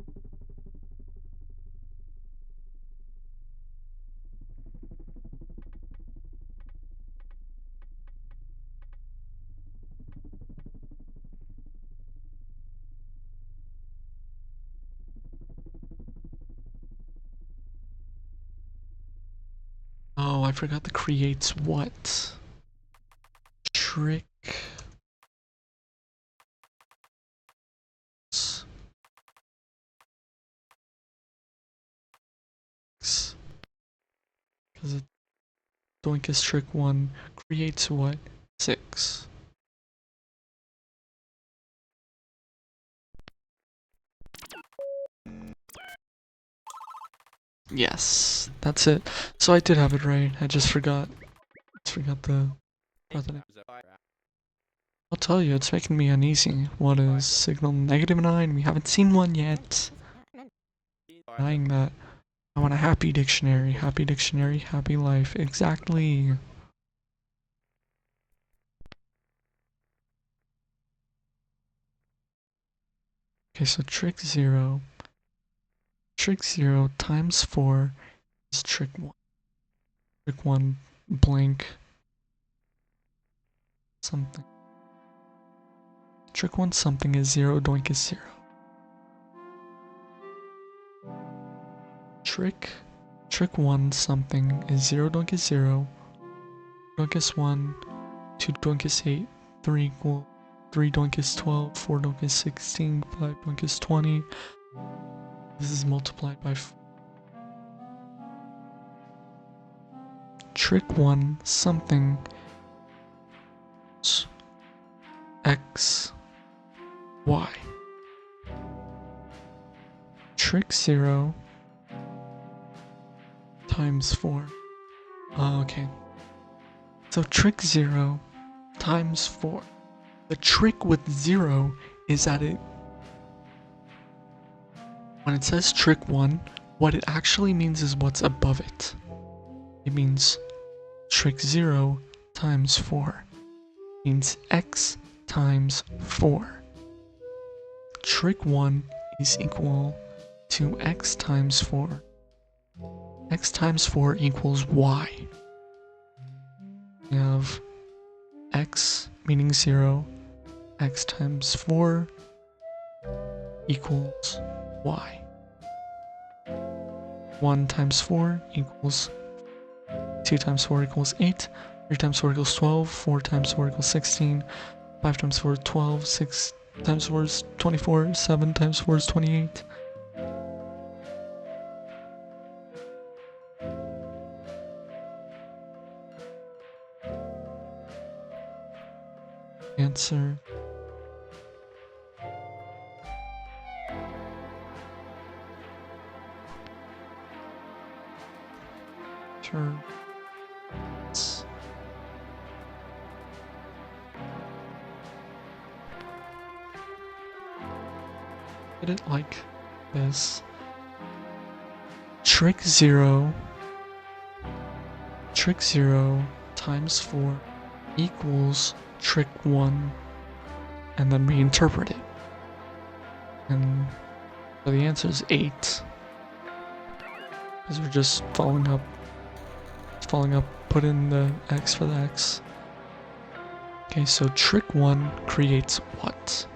[SPEAKER 1] Oh, I forgot the creates what? Trick. Because it Doinkus trick 1 creates what? 6. Yes, that's it. So I did have it right. I just forgot. The president. I'll tell you, it's making me uneasy. What is signal -9? We haven't seen one yet. Denying that. I want a happy dictionary, happy life. Exactly. Okay, so trick 0. Trick 0 times 4 is trick 1. Trick 1 blank something. Trick 1 something is 0, doink is 0. Trick 1 something is 0, doink is 0. Doink is 1, 2 doink is 8, 3 equal, 3 doink is 12, 4 doink is 16, 5 doink is 20. This is multiplied by 4. Trick 1 something x y. Trick 0 times 4. Oh, okay. So trick 0 times 4. The trick with 0 is that when it says trick 1, what it actually means is what's above it. It means trick 0 times 4 means x times 4. Trick 1 is equal to x times 4. X times 4 equals y. We have x meaning 0, x times 4 equals y. 1 times 4 equals 2 times 4 equals 8, 3 times 4 equals 12, 4 times 4 equals 16, 5 times 4 is 12, 6 times 4 is 24, 7 times 4 is 28. Answer. Sure. Did it like this? Trick 0 times 4 equals trick 1, and then we interpret it. And so the answer is 8. Because we're just following up, put in the x for the x. Okay, so trick 1 creates what?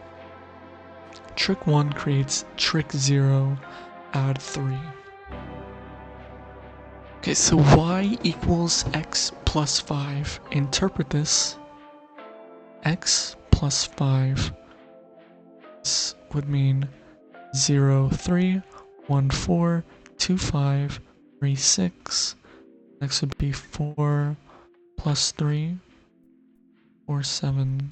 [SPEAKER 1] Trick 1 creates trick 0, add 3. Okay, so y equals x plus 5. Interpret this. X plus 5. This would mean 0, 3, 1, 4, 2, 5, 3, 6. Next would be 4 plus 3, 4, 7.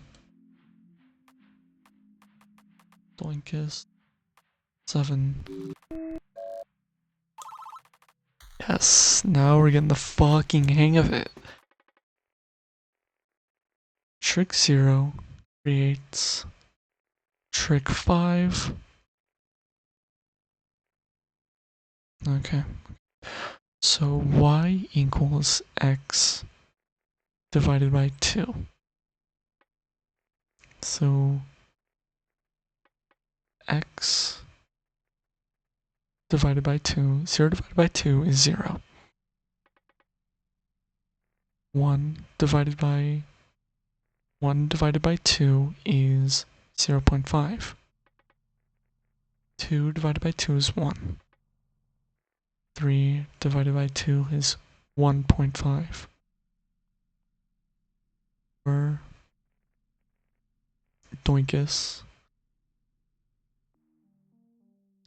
[SPEAKER 1] Doinkus. 7. Yes, now we're getting the fucking hang of it. Trick 0 creates trick 5. Okay. So y equals x divided by 2. So x divided by 2, 0 divided by 2 is 0. 1 divided by 2 is 0.5. 2 divided by 2 is 1. 3 divided by 2 is 1.5. 4 doinkus.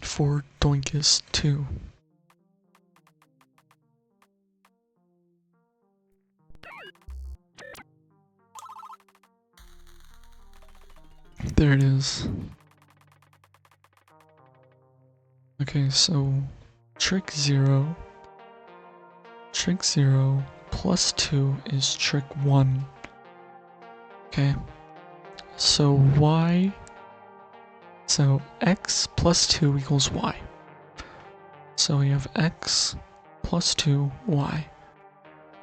[SPEAKER 1] 4 doinkus 2. There it is. Okay, so trick 0 plus 2 is trick 1. Okay, so x plus 2 equals y. So we have x plus 2 y.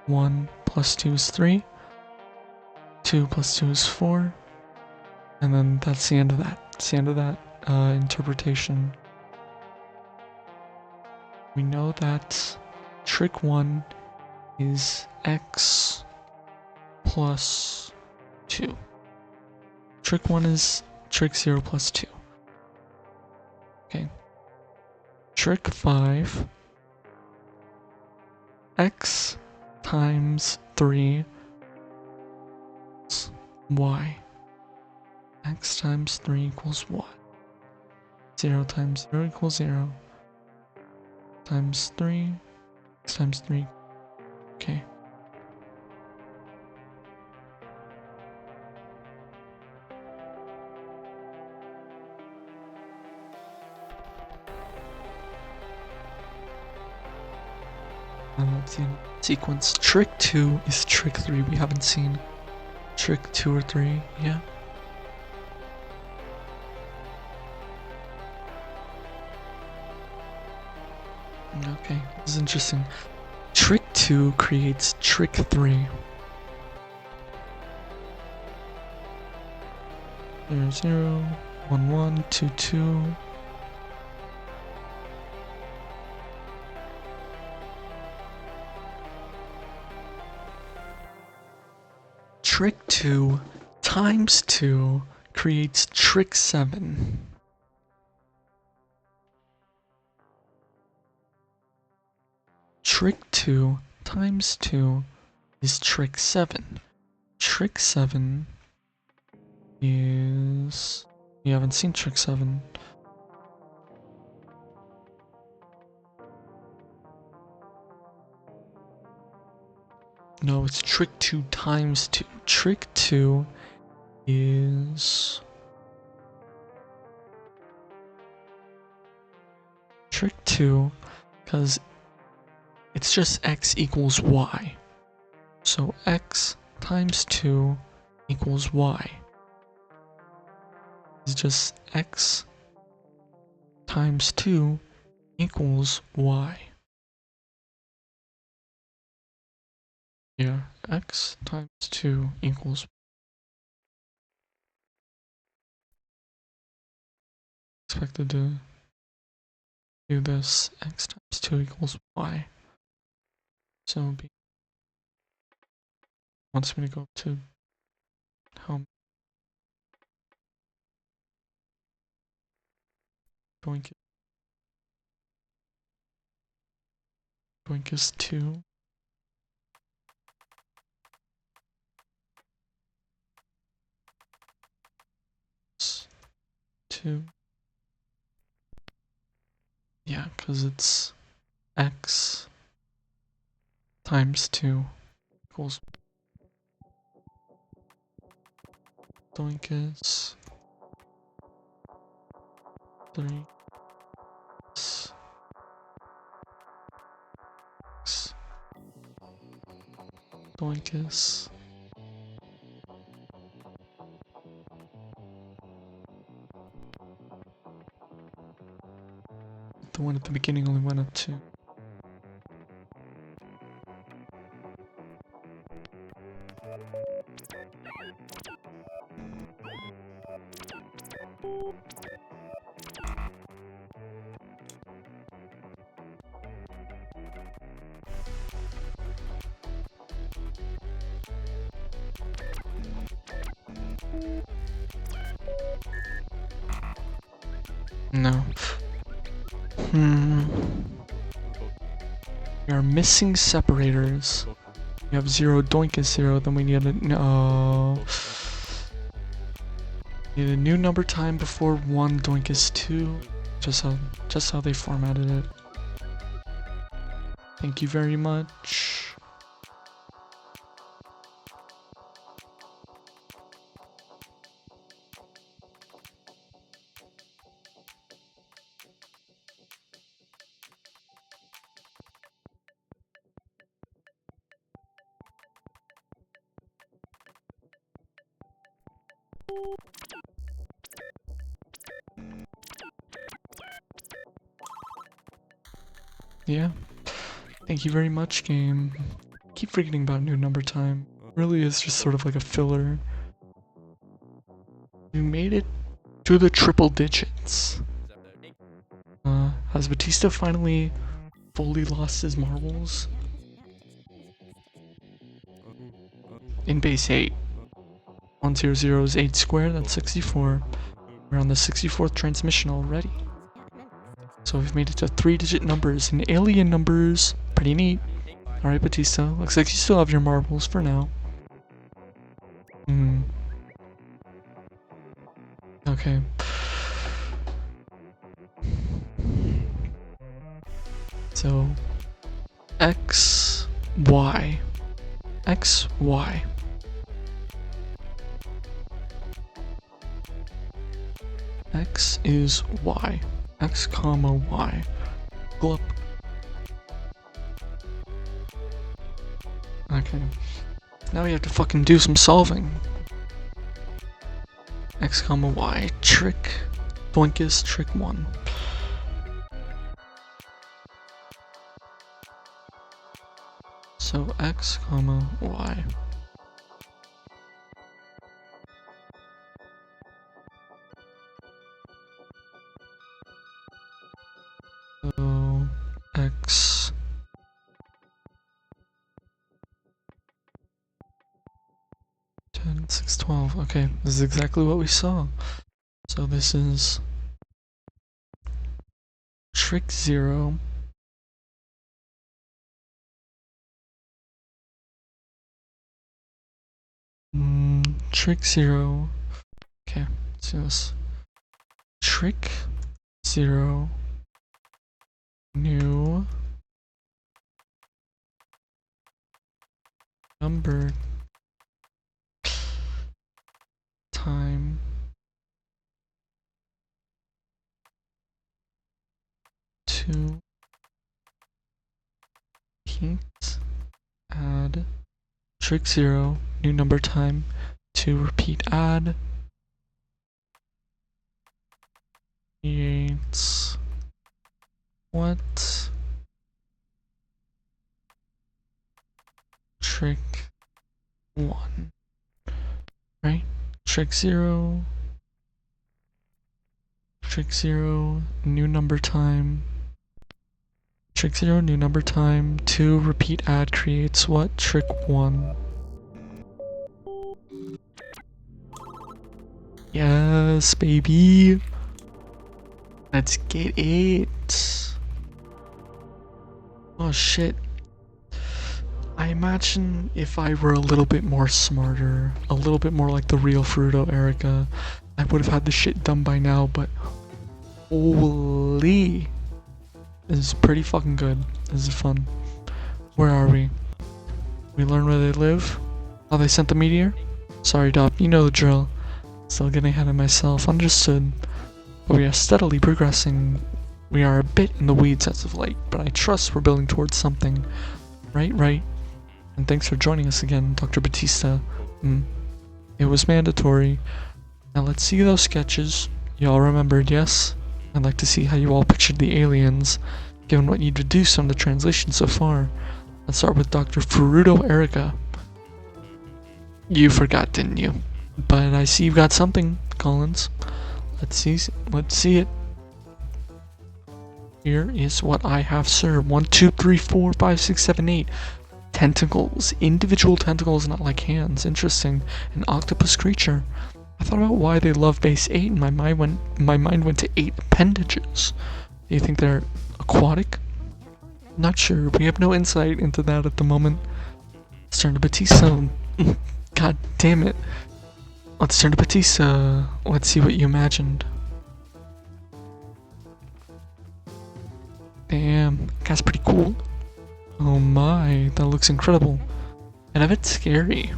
[SPEAKER 1] 1 plus 2 is 3. 2 plus 2 is 4. And then that's the end of that. It's the end of that interpretation. We know that trick 1 is x plus 2. Trick 1 is trick 0 plus 2. Okay. Trick 5, x times 3 is y. X times 3 equals y. 0 times 0 equals 0. times 3, x times 3. Okay. Let's see. Sequence. Trick 2 is trick 3. We haven't seen trick 2 or 3. Yeah. Okay, this is interesting. Trick 2 creates trick 3. 0, 0, 1, 1, 2, 2. Trick 2 times 2 creates trick 7. Trick 2 times 2 is trick 7. Trick 7 is... You haven't seen trick 7. No, it's trick 2 times 2. Trick 2 is... Trick 2, because it's just x equals y. So x times 2 equals y. It's just x times 2 equals y. Yeah, x times 2 equals... Expected to do this, x times 2 equals y. So it'll be... Wants me to go to how... Doink is 2. 2. Yeah, because it's x times 2 equals... Doink is 3. X. Doink is... The one at the beginning only went up to... No. We are missing separators. We have 0, Doink is 0, then we need a... No. Need a new number time before 1, Doink is 2. Just how they formatted it. Thank you very much. Yeah. Thank you very much, game. Keep forgetting about new number time. Really is just sort of like a filler. You made it to the triple digits. Has Batista finally fully lost his marbles? In base 8. 100 is 8 squared, that's 64. We're on the 64th transmission already. So we've made it to 3-digit numbers and alien numbers. Pretty neat. Alright, Batista. Looks like you still have your marbles for now. Okay. So X, Y, X, Y. X is Y. X comma Y. Glup. Okay. Now we have to fucking do some solving. X comma Y. Trick. Boinkus, trick 1. So X comma Y. So X 10, 6, 12. Okay, this is exactly what we saw. So this is trick 0. Trick 0. Okay, let's do this. Trick 0. New number time to repeat add trick 0 new number time to repeat add creates what trick 1, right? Trick 0 new number time. Trick 0 new number time to repeat add creates what trick 1. Yes, baby. Let's get it. Oh shit. I imagine if I were a little bit more smarter, a little bit more like the real Fruto Erica, I would have had the shit done by now, but holy. This is pretty fucking good. This is fun. Where are we? We learn where they live? Oh, they sent the meteor? Sorry, Dop, you know the drill. Still getting ahead of myself, understood. But we are steadily progressing. We are a bit in the weeds as of late, but I trust we're building towards something. Right. And thanks for joining us again, Dr. Batista. It was mandatory. Now let's see those sketches. Y'all remembered, yes? I'd like to see how you all pictured the aliens, given what you deduced from the translation so far. Let's start with Dr. Fruto Erica. You forgot, didn't you? But I see you got something, Collins. Let's see it. Here is what I have, sir. 1, 2, 3, 4, 5, 6, 7, 8. Tentacles. Individual tentacles, not like hands. Interesting. An octopus creature. I thought about why they love base 8 and my mind went to 8 appendages. Do you think they're aquatic? Not sure. We have no insight into that at the moment. Let's turn to Batista. God damn it. Let's turn to Batista. Let's see what you imagined. Damn, that's pretty cool. Oh my, that looks incredible. And a bit scary.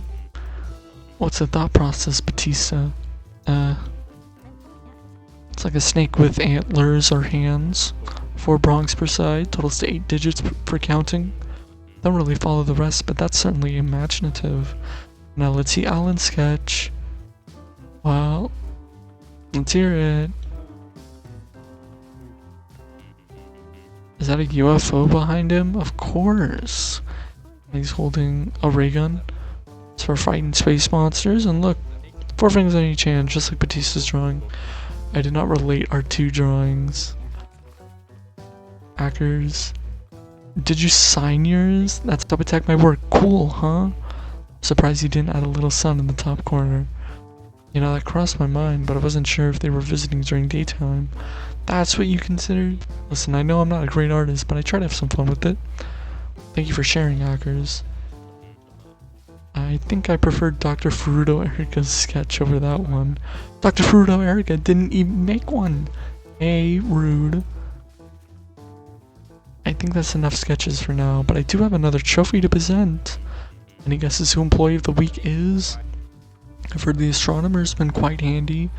[SPEAKER 1] What's the thought process, Batista? It's like a snake with antlers or hands. 4 prongs per side, totals to 8 digits for counting. Don't really follow the rest, but that's certainly imaginative. Now let's see Alan's sketch. Well, let's hear it. Is that a UFO behind him? Of course. He's holding a ray gun. It's for fighting space monsters. And look, 4 fingers on each hand, just like Batista's drawing. I did not relate our 2 drawings. Hackers. Did you sign yours? That's Top Attack my work. Cool, huh? Surprised you didn't add a little sun in the top corner. You know, that crossed my mind, but I wasn't sure if they were visiting during daytime. That's what you considered? Listen, I know I'm not a great artist, but I try to have some fun with it. Thank you for sharing, Hackers. I think I preferred Dr. Fruto Erica's sketch over that one. Dr. Fruto Erica didn't even make one. Hey, rude. I think that's enough sketches for now, but I do have another trophy to present. Any guesses who Employee of the Week is? I've heard the astronomer's been quite handy.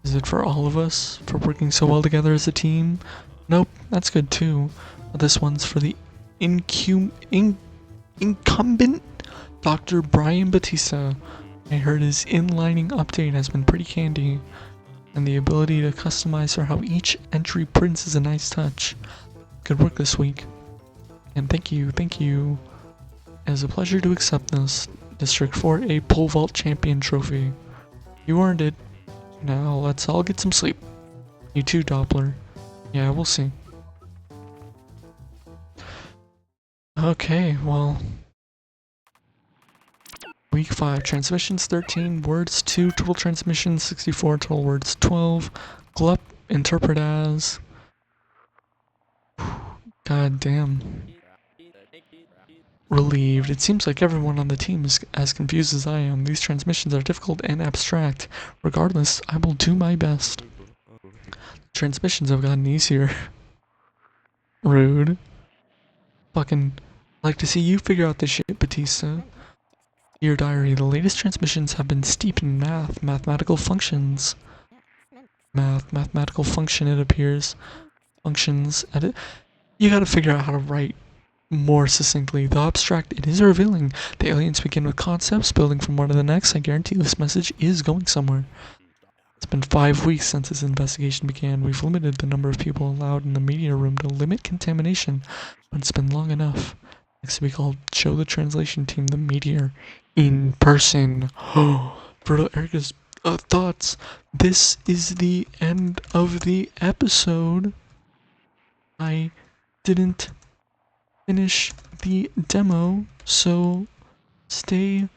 [SPEAKER 1] Is it for all of us, for working so well together as a team? Nope, that's good too. But this one's for the incumbent Dr. Brian Batista. I heard his inlining update has been pretty handy, and the ability to customize for how each entry prints is a nice touch. Good work this week. And thank you. It was a pleasure to accept this District 4A Pole Vault Champion Trophy. You earned it. Now let's all get some sleep. You too, Doppler. Yeah, we'll see. Okay, well... Week 5, transmissions 13, words 2, total transmissions 64, total words 12. Glup, interpret as... God damn. Relieved. It seems like everyone on the team is as confused as I am. These transmissions are difficult and abstract. Regardless, I will do my best. Transmissions have gotten easier. Rude. Fucking like to see you figure out this shit, Batista. Dear diary, the latest transmissions have been steeped in mathematical functions. Mathematical function, it appears. Functions, edit. You gotta figure out how to write more succinctly. The abstract, it is revealing. The aliens begin with concepts, building from one to the next. I guarantee this message is going somewhere. It's been 5 weeks since this investigation began. We've limited the number of people allowed in the media room to limit contamination, but it's been long enough. Next week I'll show the translation team the meteor in person. For Erica's thoughts, this is the end of the episode. I didn't finish the demo, so stay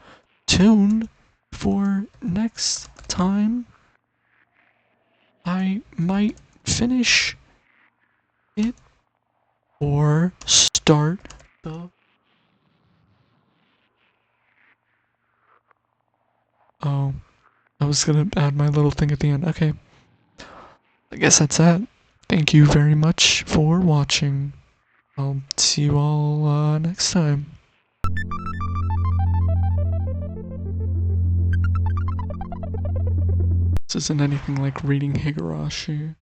[SPEAKER 1] tuned for next time. I might finish it or start the... Oh, I was gonna add my little thing at the end. Okay. I guess that's that. Thank you very much for watching. I'll see you all next time. This isn't anything like reading Higurashi.